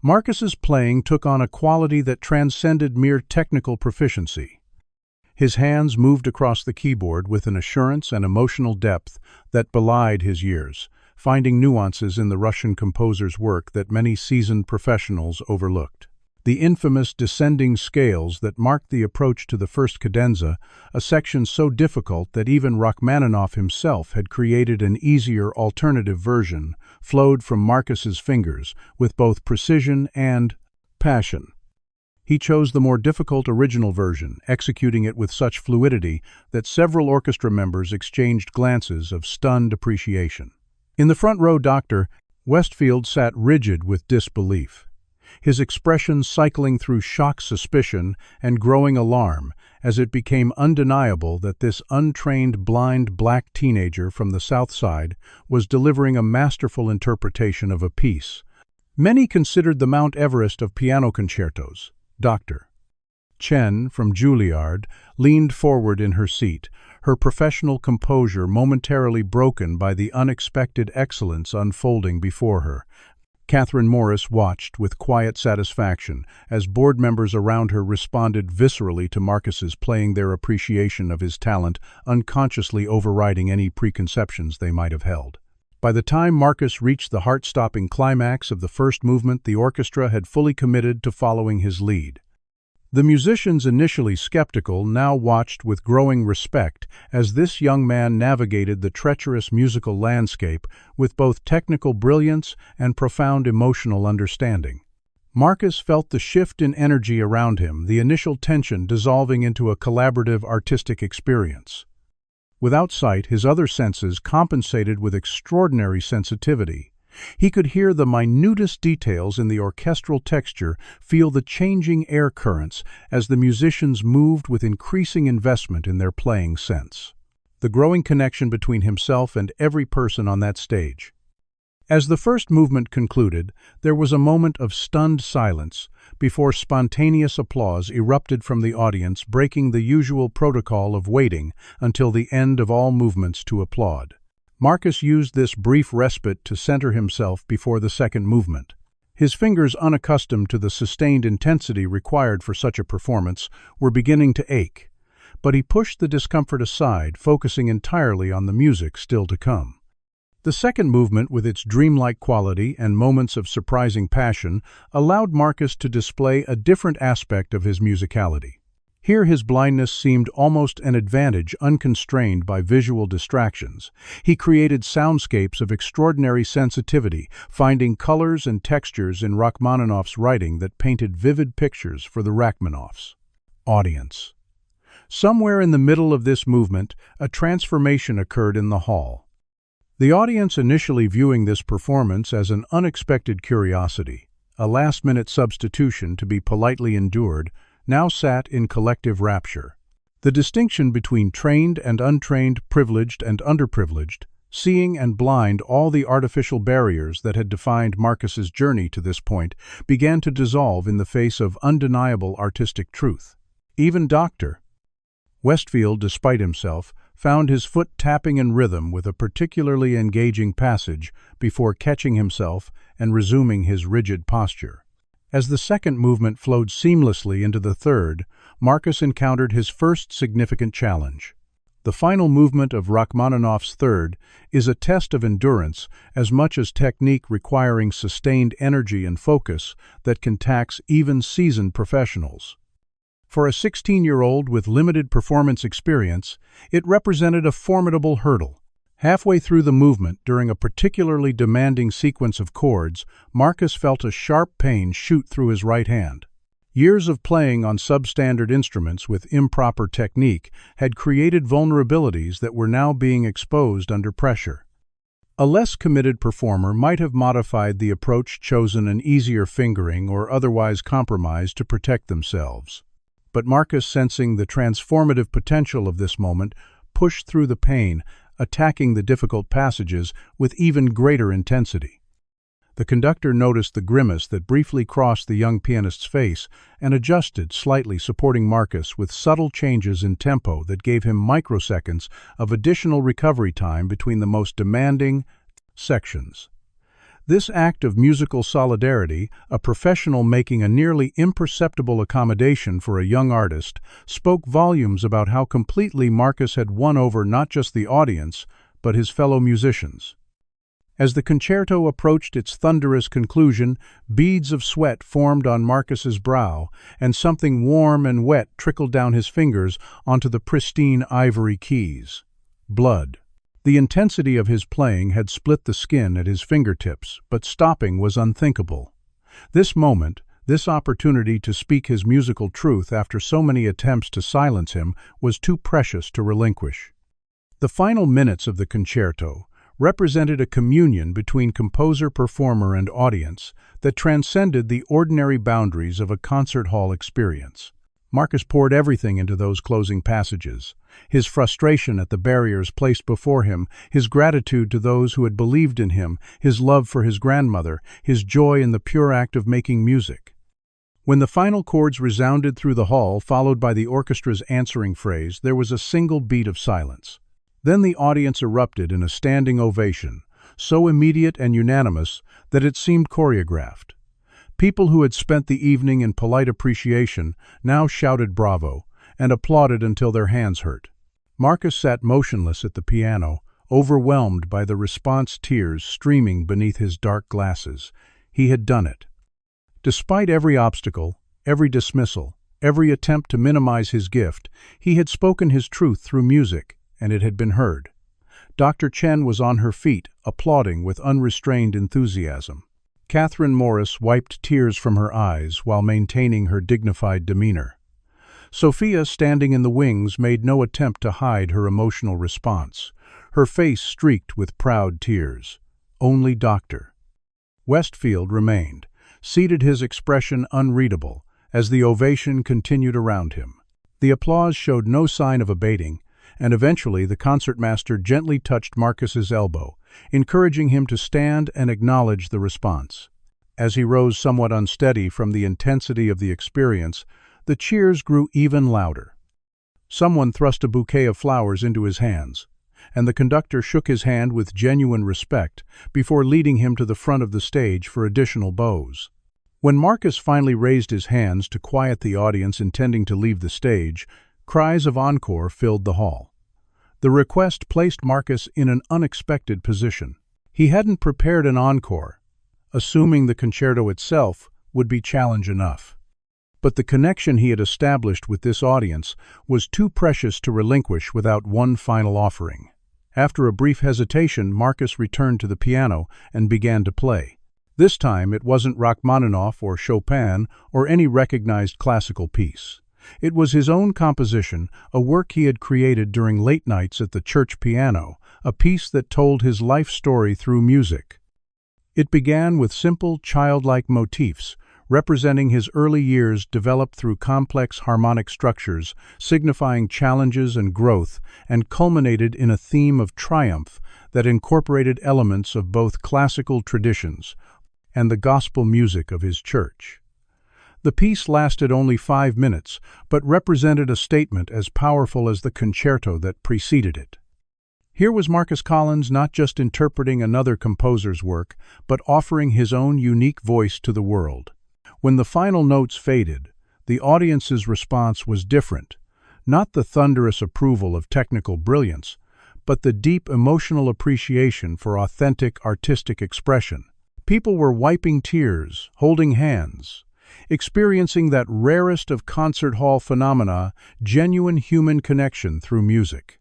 Marcus's playing took on a quality that transcended mere technical proficiency. His hands moved across the keyboard with an assurance and emotional depth that belied his years, finding nuances in the Russian composer's work that many seasoned professionals overlooked. The infamous descending scales that marked the approach to the first cadenza, a section so difficult that even Rachmaninoff himself had created an easier alternative version, flowed from Marcus's fingers with both precision and passion. He chose the more difficult original version, executing it with such fluidity that several orchestra members exchanged glances of stunned appreciation. In the front row, Dr. Westfield sat rigid with disbelief, his expression cycling through shocked suspicion and growing alarm as it became undeniable that this untrained blind black teenager from the South Side was delivering a masterful interpretation of a piece many considered the Mount Everest of piano concertos. Dr. Chen, from Juilliard, leaned forward in her seat, her professional composure momentarily broken by the unexpected excellence unfolding before her. Catherine Morris watched with quiet satisfaction as board members around her responded viscerally to Marcus's playing, their appreciation of his talent unconsciously overriding any preconceptions they might have held. By the time Marcus reached the heart-stopping climax of the first movement, the orchestra had fully committed to following his lead. The musicians, initially skeptical, now watched with growing respect as this young man navigated the treacherous musical landscape with both technical brilliance and profound emotional understanding. Marcus felt the shift in energy around him, the initial tension dissolving into a collaborative artistic experience. Without sight, his other senses compensated with extraordinary sensitivity. He could hear the minutest details in the orchestral texture, feel the changing air currents as the musicians moved with increasing investment in their playing sense. The growing connection between himself and every person on that stage. As the first movement concluded, there was a moment of stunned silence before spontaneous applause erupted from the audience, breaking the usual protocol of waiting until the end of all movements to applaud. Marcus used this brief respite to center himself before the second movement. His fingers, unaccustomed to the sustained intensity required for such a performance, were beginning to ache, but he pushed the discomfort aside, focusing entirely on the music still to come. The second movement, with its dreamlike quality and moments of surprising passion, allowed Marcus to display a different aspect of his musicality. Here his blindness seemed almost an advantage, unconstrained by visual distractions. He created soundscapes of extraordinary sensitivity, finding colors and textures in Rachmaninoff's writing that painted vivid pictures for the Rachmaninoff's audience. Somewhere in the middle of this movement, a transformation occurred in the hall. The audience, initially viewing this performance as an unexpected curiosity, a last-minute substitution to be politely endured, now sat in collective rapture. The distinction between trained and untrained, privileged and underprivileged, Seeing and blind, all the artificial barriers that had defined Marcus's journey to this point began to dissolve in the face of undeniable artistic truth. Even Dr. Westfield, despite himself, found his foot tapping in rhythm with a particularly engaging passage before catching himself and resuming his rigid posture. As the second movement flowed seamlessly into the third, Marcus encountered his first significant challenge. The final movement of Rachmaninoff's third is a test of endurance as much as technique, requiring sustained energy and focus that can tax even seasoned professionals. For a 16-year-old with limited performance experience, it represented a formidable hurdle. Halfway through the movement, during a particularly demanding sequence of chords, Marcus felt a sharp pain shoot through his right hand. Years of playing on substandard instruments with improper technique had created vulnerabilities that were now being exposed under pressure. A less committed performer might have modified the approach, chosen an easier fingering, or otherwise compromised to protect themselves. But Marcus, sensing the transformative potential of this moment, pushed through the pain, attacking the difficult passages with even greater intensity. The conductor noticed the grimace that briefly crossed the young pianist's face and adjusted slightly, supporting Marcus with subtle changes in tempo that gave him microseconds of additional recovery time between the most demanding sections. This act of musical solidarity, a professional making a nearly imperceptible accommodation for a young artist, spoke volumes about how completely Marcus had won over not just the audience, but his fellow musicians. As the concerto approached its thunderous conclusion, beads of sweat formed on Marcus's brow, and something warm and wet trickled down his fingers onto the pristine ivory keys. Blood. The intensity of his playing had split the skin at his fingertips, but stopping was unthinkable. This moment, this opportunity to speak his musical truth after so many attempts to silence him, was too precious to relinquish. The final minutes of the concerto represented a communion between composer, performer, and audience that transcended the ordinary boundaries of a concert hall experience. Marcus poured everything into those closing passages: his frustration at the barriers placed before him, his gratitude to those who had believed in him, his love for his grandmother, his joy in the pure act of making music. When the final chords resounded through the hall, followed by the orchestra's answering phrase, there was a single beat of silence. Then the audience erupted in a standing ovation, so immediate and unanimous that it seemed choreographed. People who had spent the evening in polite appreciation now shouted bravo and applauded until their hands hurt. Marcus sat motionless at the piano, overwhelmed by the response, tears streaming beneath his dark glasses. He had done it. Despite every obstacle, every dismissal, every attempt to minimize his gift, he had spoken his truth through music, and it had been heard. Dr. Chen was on her feet, applauding with unrestrained enthusiasm. Catherine Morris wiped tears from her eyes while maintaining her dignified demeanor. Sophia, standing in the wings, made no attempt to hide her emotional response, her face streaked with proud tears. Only Dr. Westfield remained, seated, his expression unreadable, as the ovation continued around him. The applause showed no sign of abating, and eventually the concertmaster gently touched Marcus's elbow, encouraging him to stand and acknowledge the response. As he rose somewhat unsteady from the intensity of the experience, the cheers grew even louder. Someone thrust a bouquet of flowers into his hands, and the conductor shook his hand with genuine respect before leading him to the front of the stage for additional bows. When Marcus finally raised his hands to quiet the audience intending to leave the stage, cries of encore filled the hall. The request placed Marcus in an unexpected position. He hadn't prepared an encore, assuming the concerto itself would be challenge enough. But the connection he had established with this audience was too precious to relinquish without one final offering. After a brief hesitation, Marcus returned to the piano and began to play. This time it wasn't Rachmaninoff or Chopin or any recognized classical piece. It was his own composition, a work he had created during late nights at the church piano, a piece that told his life story through music. It began with simple, childlike motifs, representing his early years developed through complex harmonic structures, signifying challenges and growth, and culminated in a theme of triumph that incorporated elements of both classical traditions and the gospel music of his church. The piece lasted only 5 minutes, but represented a statement as powerful as the concerto that preceded it. Here was Marcus Collins not just interpreting another composer's work, but offering his own unique voice to the world. When the final notes faded, the audience's response was different, not the thunderous approval of technical brilliance, but the deep emotional appreciation for authentic artistic expression. People were wiping tears, holding hands, experiencing that rarest of concert hall phenomena, genuine human connection through music.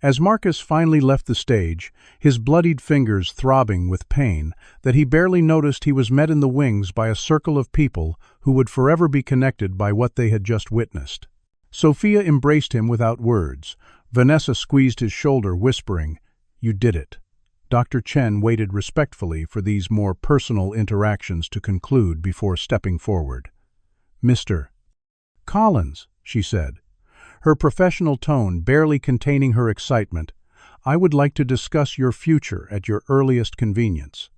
As Marcus finally left the stage, his bloodied fingers throbbing with pain, that he barely noticed he was met in the wings by a circle of people who would forever be connected by what they had just witnessed. Sophia embraced him without words. Vanessa squeezed his shoulder, whispering, "You did it." Dr. Chen waited respectfully for these more personal interactions to conclude before stepping forward. "Mr. Collins," she said, her professional tone barely containing her excitement, "I would like to discuss your future at your earliest convenience.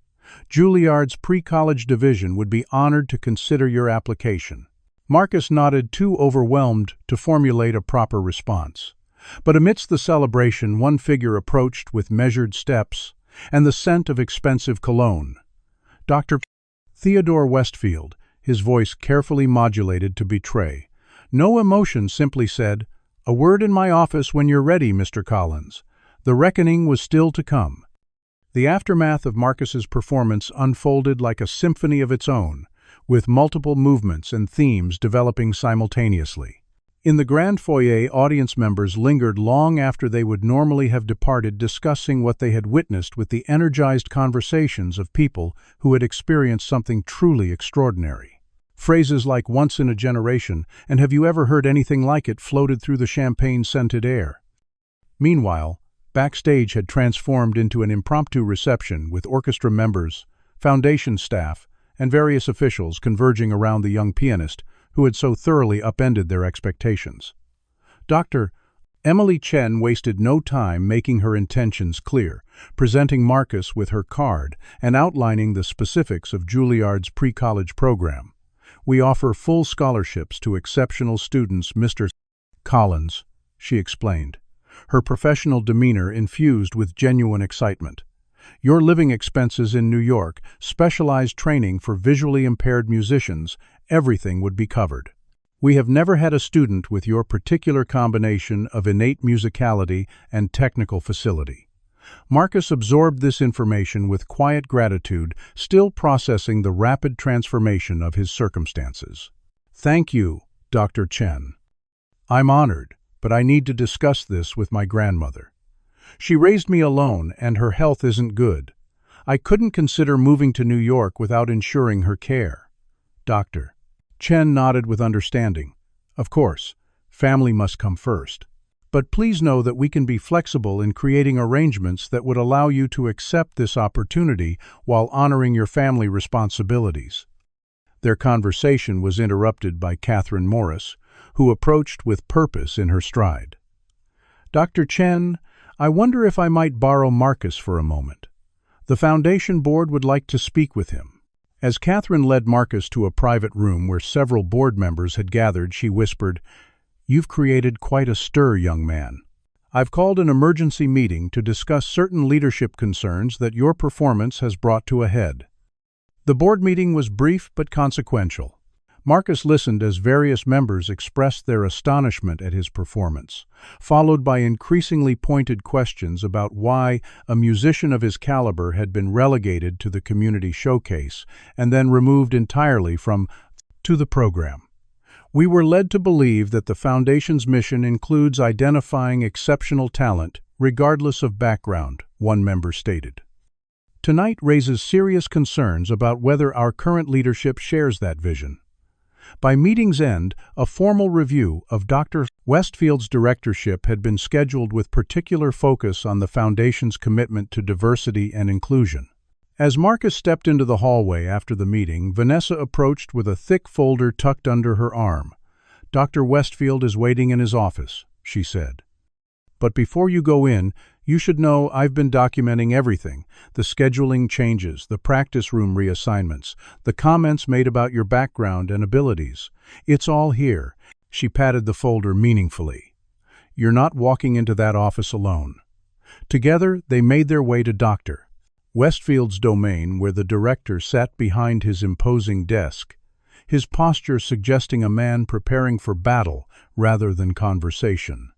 Juilliard's pre-college division would be honored to consider your application." Marcus nodded, too overwhelmed to formulate a proper response. But amidst the celebration, one figure approached with measured steps and the scent of expensive cologne. Dr. Theodore Westfield, his voice carefully modulated to betray no emotion, simply said, "A word in my office when you're ready, Mr. Collins." The reckoning was still to come. The aftermath of Marcus's performance unfolded like a symphony of its own, with multiple movements and themes developing simultaneously. In the grand foyer, audience members lingered long after they would normally have departed, discussing what they had witnessed with the energized conversations of people who had experienced something truly extraordinary. Phrases like "once in a generation" and "have you ever heard anything like it" floated through the champagne-scented air. Meanwhile, backstage had transformed into an impromptu reception with orchestra members, foundation staff, and various officials converging around the young pianist who had so thoroughly upended their expectations. Dr. Emily Chen wasted no time making her intentions clear, presenting Marcus with her card and outlining the specifics of Juilliard's pre-college program. "We offer full scholarships to exceptional students, Mr. Collins," she explained, her professional demeanor infused with genuine excitement. "Your living expenses in New York, specialized training for visually impaired musicians, everything would be covered. We have never had a student with your particular combination of innate musicality and technical facility." Marcus absorbed this information with quiet gratitude, still processing the rapid transformation of his circumstances. "Thank you, Dr. Chen. I'm honored, but I need to discuss this with my grandmother. She raised me alone, and her health isn't good. I couldn't consider moving to New York without ensuring her care." Dr. Chen nodded with understanding. "Of course, family must come first. But please know that we can be flexible in creating arrangements that would allow you to accept this opportunity while honoring your family responsibilities." Their conversation was interrupted by Catherine Morris, who approached with purpose in her stride. "Dr. Chen, I wonder if I might borrow Marcus for a moment. The Foundation Board would like to speak with him." As Catherine led Marcus to a private room where several board members had gathered, she whispered, "You've created quite a stir, young man. I've called an emergency meeting to discuss certain leadership concerns that your performance has brought to a head." The board meeting was brief but consequential. Marcus listened as various members expressed their astonishment at his performance, followed by increasingly pointed questions about why a musician of his caliber had been relegated to the community showcase and then removed entirely from the program. "We were led to believe that the Foundation's mission includes identifying exceptional talent, regardless of background," one member stated. "Tonight raises serious concerns about whether our current leadership shares that vision." By meeting's end, a formal review of Dr. Westfield's directorship had been scheduled with particular focus on the Foundation's commitment to diversity and inclusion. As Marcus stepped into the hallway after the meeting, Vanessa approached with a thick folder tucked under her arm. "Dr. Westfield is waiting in his office," she said. "But before you go in, you should know I've been documenting everything, the scheduling changes, the practice room reassignments, the comments made about your background and abilities. It's all here." She patted the folder meaningfully. "You're not walking into that office alone." Together, they made their way to Dr. Westfield's domain, where the director sat behind his imposing desk, his posture suggesting a man preparing for battle rather than conversation.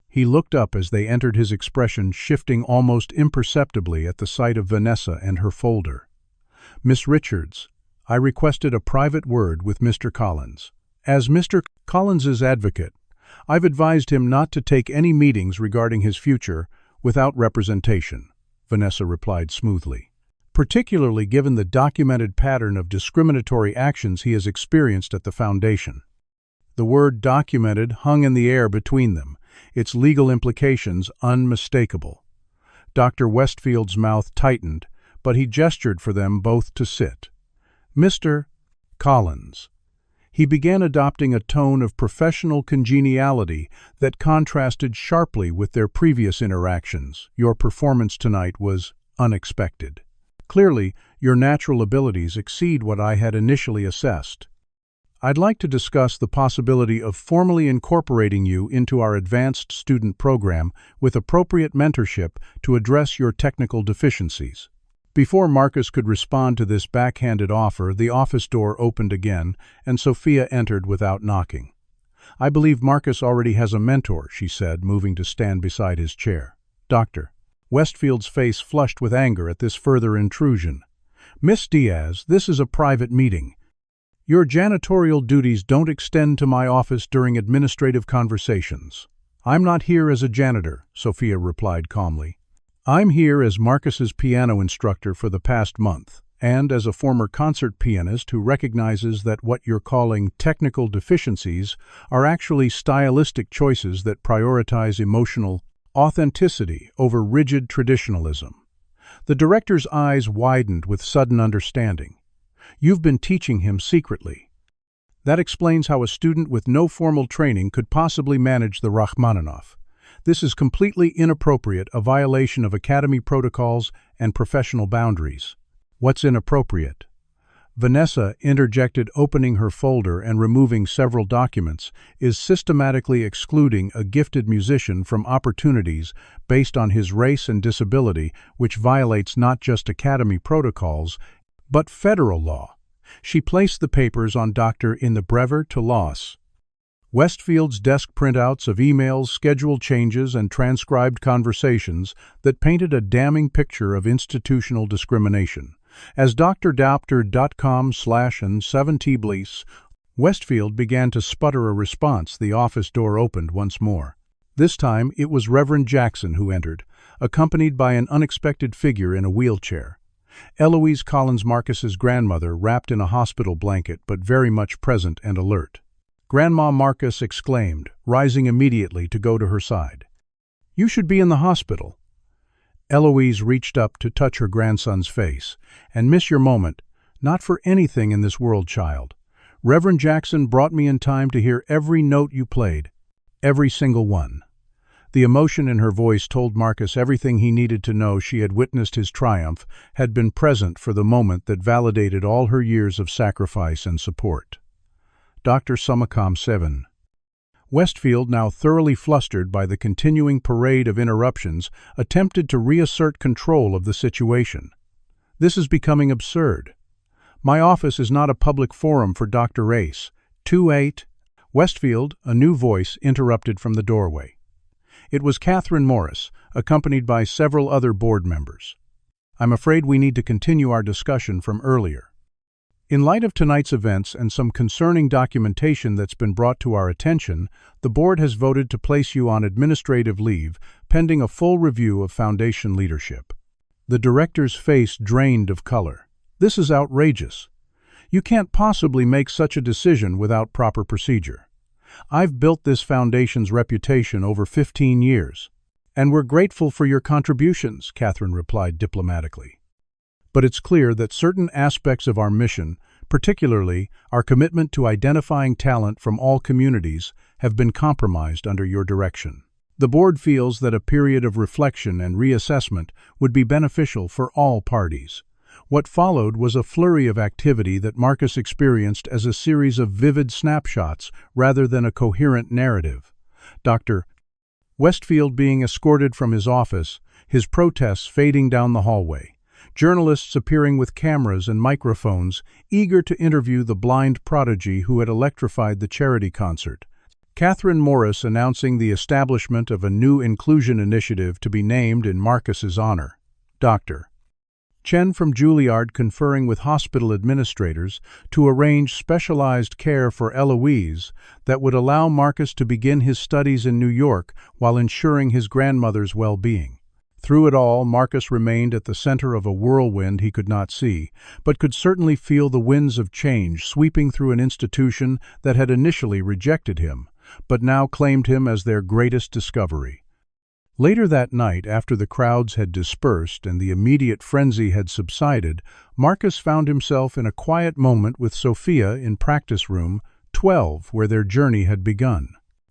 He looked up as they entered, his expression shifting almost imperceptibly at the sight of Vanessa and her folder. "Miss Richards, I requested a private word with Mr. Collins. As Mr. Collins's advocate, I've advised him not to take any meetings regarding his future without representation," Vanessa replied smoothly, "particularly given the documented pattern of discriminatory actions he has experienced at the Foundation." The word "documented" hung in the air between them, its legal implications unmistakable. Dr. Westfield's mouth tightened, but he gestured for them both to sit. "Mr. Collins." He began adopting a tone of professional congeniality that contrasted sharply with their previous interactions. "Your performance tonight was unexpected. Clearly, your natural abilities exceed what I had initially assessed. I'd like to discuss the possibility of formally incorporating you into our advanced student program with appropriate mentorship to address your technical deficiencies." Before Marcus could respond to this backhanded offer, the office door opened again, and Sophia entered without knocking. "I believe Marcus already has a mentor," she said, moving to stand beside his chair. Dr. Westfield's face flushed with anger at this further intrusion. "Miss Diaz, this is a private meeting. Your janitorial duties don't extend to my office during administrative conversations." "I'm not here as a janitor," Sophia replied calmly. "I'm here as Marcus's piano instructor for the past month, and as a former concert pianist who recognizes that what you're calling technical deficiencies are actually stylistic choices that prioritize emotional authenticity over rigid traditionalism." The director's eyes widened with sudden understanding. "You've been teaching him secretly. That explains how a student with no formal training could possibly manage the Rachmaninoff. This is completely inappropriate, a violation of academy protocols and professional boundaries." "What's inappropriate?" Vanessa interjected, opening her folder and removing several documents, "is systematically excluding a gifted musician from opportunities based on his race and disability, which violates not just academy protocols, but federal law." She placed the papers on Dr. in the brevet to loss. Westfield's desk printouts of emails, schedule changes, and transcribed conversations that painted a damning picture of institutional discrimination. As drdoctor.com/and 7T Blease, Westfield began to sputter a response, the office door opened once more. This time it was Reverend Jackson who entered, accompanied by an unexpected figure in a wheelchair. Eloise Collins, Marcus's grandmother, wrapped in a hospital blanket but very much present and alert. "Grandma," Marcus exclaimed, rising immediately to go to her side. "You should be in the hospital." Eloise reached up to touch her grandson's face. "And miss your moment. Not for anything in this world, child. Reverend Jackson brought me in time to hear every note you played. Every single one." The emotion in her voice told Marcus everything he needed to know. She had witnessed his triumph, had been present for the moment that validated all her years of sacrifice and support. Dr. Sumacom 7. Westfield, now thoroughly flustered by the continuing parade of interruptions, attempted to reassert control of the situation. "This is becoming absurd. My office is not a public forum for Dr. Ace. 28. Westfield, a new voice, interrupted from the doorway. It was Catherine Morris, accompanied by several other board members. "I'm afraid we need to continue our discussion from earlier. In light of tonight's events and some concerning documentation that's been brought to our attention, the board has voted to place you on administrative leave pending a full review of Foundation leadership." The director's face drained of color. "This is outrageous. You can't possibly make such a decision without proper procedure. I've built this Foundation's reputation over 15 years. "And we're grateful for your contributions," Catherine replied diplomatically. but it's clear that certain aspects of our mission, particularly our commitment to identifying talent from all communities, have been compromised under your direction. The board feels that a period of reflection and reassessment would be beneficial for all parties. What followed was a flurry of activity that Marcus experienced as a series of vivid snapshots rather than a coherent narrative. Dr. Westfield being escorted from his office, his protests fading down the hallway. Journalists appearing with cameras and microphones, eager to interview the blind prodigy who had electrified the charity concert. Catherine Morris announcing the establishment of a new inclusion initiative to be named in Marcus's honor. Dr. Chen from Juilliard conferring with hospital administrators to arrange specialized care for Eloise that would allow Marcus to begin his studies in New York while ensuring his grandmother's well-being. Through it all, Marcus remained at the center of a whirlwind he could not see, but could certainly feel the winds of change sweeping through an institution that had initially rejected him, but now claimed him as their greatest discovery. Later that night, after the crowds had dispersed and the immediate frenzy had subsided, Marcus found himself in a quiet moment with Sophia in practice room 12, where their journey had begun.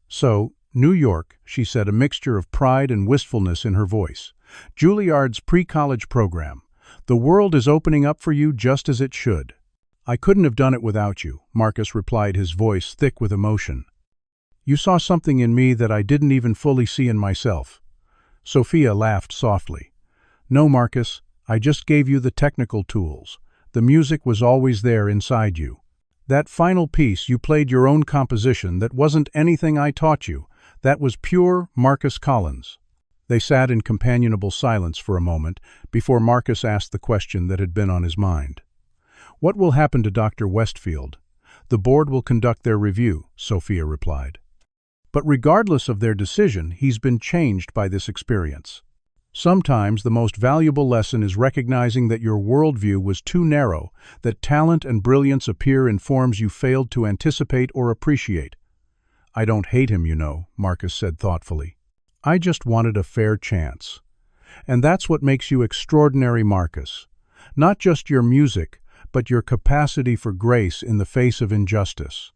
"So, New York," she said, a mixture of pride and wistfulness in her voice. "Juilliard's pre-college program. The world is opening up for you just as it should." "I couldn't have done it without you," Marcus replied, his voice thick with emotion. "You saw something in me that I didn't even fully see in myself." Sophia laughed softly. "No, Marcus, I just gave you the technical tools. The music was always there inside you. That final piece, you played your own composition that wasn't anything I taught you. That was pure Marcus Collins." They sat in companionable silence for a moment before Marcus asked the question that had been on his mind. "What will happen to Dr. Westfield?" "The board will conduct their review," Sophia replied. "But regardless of their decision, he's been changed by this experience. Sometimes the most valuable lesson is recognizing that your worldview was too narrow, that talent and brilliance appear in forms you failed to anticipate or appreciate." "I don't hate him, you know," Marcus said thoughtfully. "I just wanted a fair chance. And that's what makes you extraordinary, Marcus. Not just your music, but your capacity for grace in the face of injustice."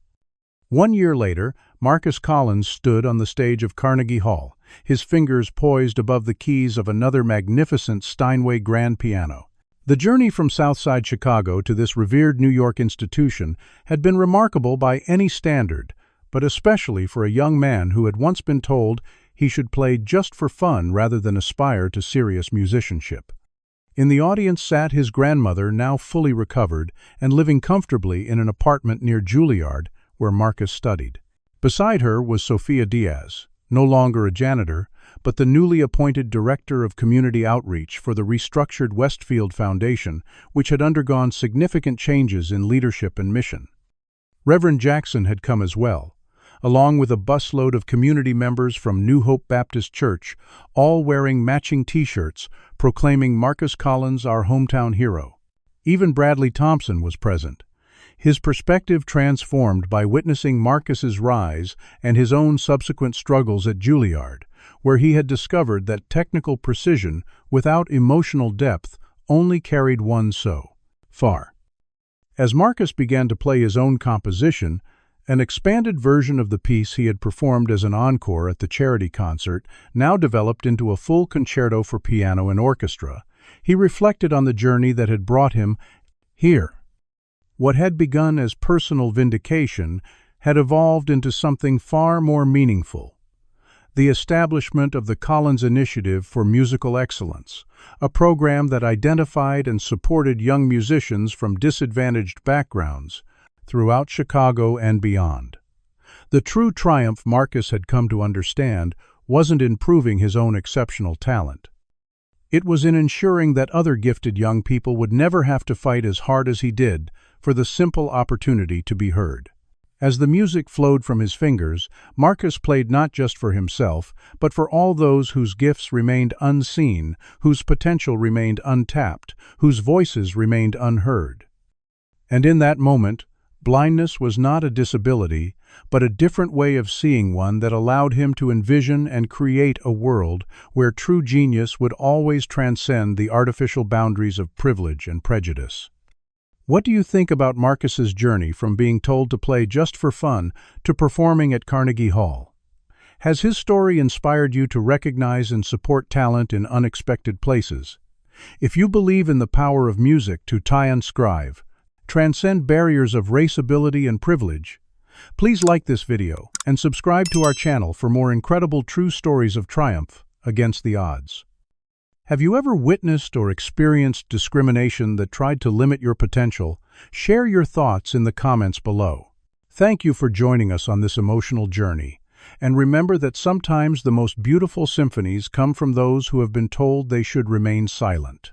1 year later, Marcus Collins stood on the stage of Carnegie Hall, his fingers poised above the keys of another magnificent Steinway grand piano. The journey from Southside Chicago to this revered New York institution had been remarkable by any standard, but especially for a young man who had once been told he should play just for fun rather than aspire to serious musicianship. In the audience sat his grandmother, now fully recovered and living comfortably in an apartment near Juilliard, where Marcus studied. Beside her was Sophia Diaz, no longer a janitor, but the newly appointed Director of Community Outreach for the restructured Westfield Foundation, which had undergone significant changes in leadership and mission. Reverend Jackson had come as well, along with a busload of community members from New Hope Baptist Church, all wearing matching T-shirts proclaiming Marcus Collins our hometown hero. Even Bradley Thompson was present, his perspective transformed by witnessing Marcus's rise and his own subsequent struggles at Juilliard, where he had discovered that technical precision without emotional depth only carried one so far. As Marcus began to play his own composition, an expanded version of the piece he had performed as an encore at the charity concert now developed into a full concerto for piano and orchestra, he reflected on the journey that had brought him here. What had begun as personal vindication had evolved into something far more meaningful: the establishment of the Collins Initiative for Musical Excellence, a program that identified and supported young musicians from disadvantaged backgrounds throughout Chicago and beyond. The true triumph Marcus had come to understand wasn't in proving his own exceptional talent. It was in ensuring that other gifted young people would never have to fight as hard as he did for the simple opportunity to be heard. As the music flowed from his fingers, Marcus played not just for himself, but for all those whose gifts remained unseen, whose potential remained untapped, whose voices remained unheard. And in that moment, blindness was not a disability, but a different way of seeing one that allowed him to envision and create a world where true genius would always transcend the artificial boundaries of privilege and prejudice. What do you think about Marcus's journey from being told to play just for fun to performing at Carnegie Hall? Has his story inspired you to recognize and support talent in unexpected places? If you believe in the power of music to transcend barriers of race, ability, and privilege, please like this video and subscribe to our channel for more incredible true stories of triumph against the odds. Have you ever witnessed or experienced discrimination that tried to limit your potential? Share your thoughts in the comments below. Thank you for joining us on this emotional journey. And remember that sometimes the most beautiful symphonies come from those who have been told they should remain silent.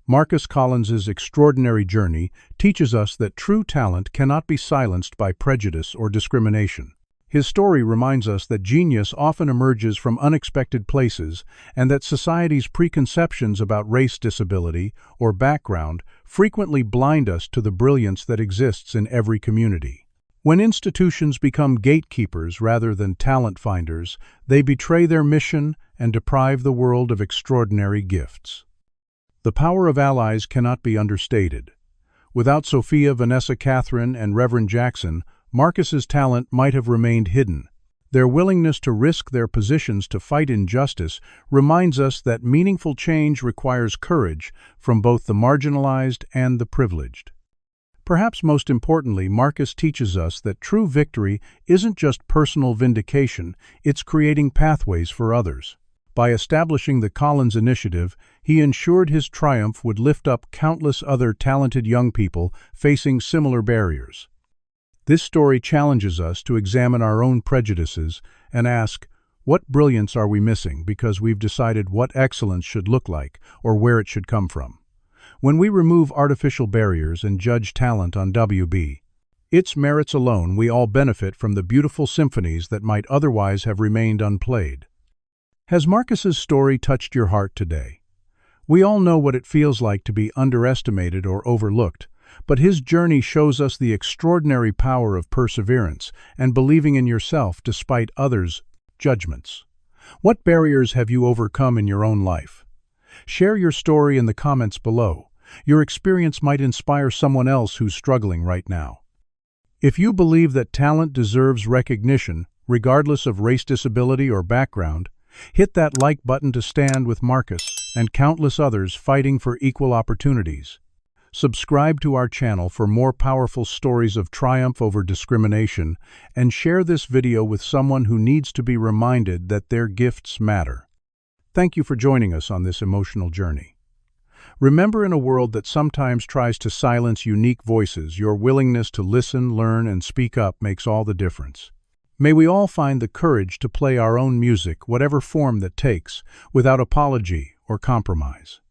Marcus Collins's extraordinary journey teaches us that true talent cannot be silenced by prejudice or discrimination. His story reminds us that genius often emerges from unexpected places and that society's preconceptions about race, disability, or background frequently blind us to the brilliance that exists in every community. When institutions become gatekeepers rather than talent finders, they betray their mission and deprive the world of extraordinary gifts. The power of allies cannot be understated. Without Sophia, Vanessa, Catherine, and Reverend Jackson, Marcus's talent might have remained hidden. Their willingness to risk their positions to fight injustice reminds us that meaningful change requires courage from both the marginalized and the privileged. Perhaps most importantly, Marcus teaches us that true victory isn't just personal vindication, it's creating pathways for others. By establishing the Collins Initiative, he ensured his triumph would lift up countless other talented young people facing similar barriers. This story challenges us to examine our own prejudices and ask, what brilliance are we missing because we've decided what excellence should look like or where it should come from? When we remove artificial barriers and judge talent on its merits alone, we all benefit from the beautiful symphonies that might otherwise have remained unplayed. Has Marcus's story touched your heart today? We all know what it feels like to be underestimated or overlooked, but his journey shows us the extraordinary power of perseverance and believing in yourself despite others' judgments. What barriers have you overcome in your own life? Share your story in the comments below. Your experience might inspire someone else who's struggling right now. If you believe that talent deserves recognition, regardless of race, disability, or background, hit that like button to stand with Marcus and countless others fighting for equal opportunities. Subscribe to our channel for more powerful stories of triumph over discrimination, and share this video with someone who needs to be reminded that their gifts matter. Thank you for joining us on this emotional journey. Remember, in a world that sometimes tries to silence unique voices, your willingness to listen, learn, and speak up makes all the difference. May we all find the courage to play our own music, whatever form that takes, without apology or compromise.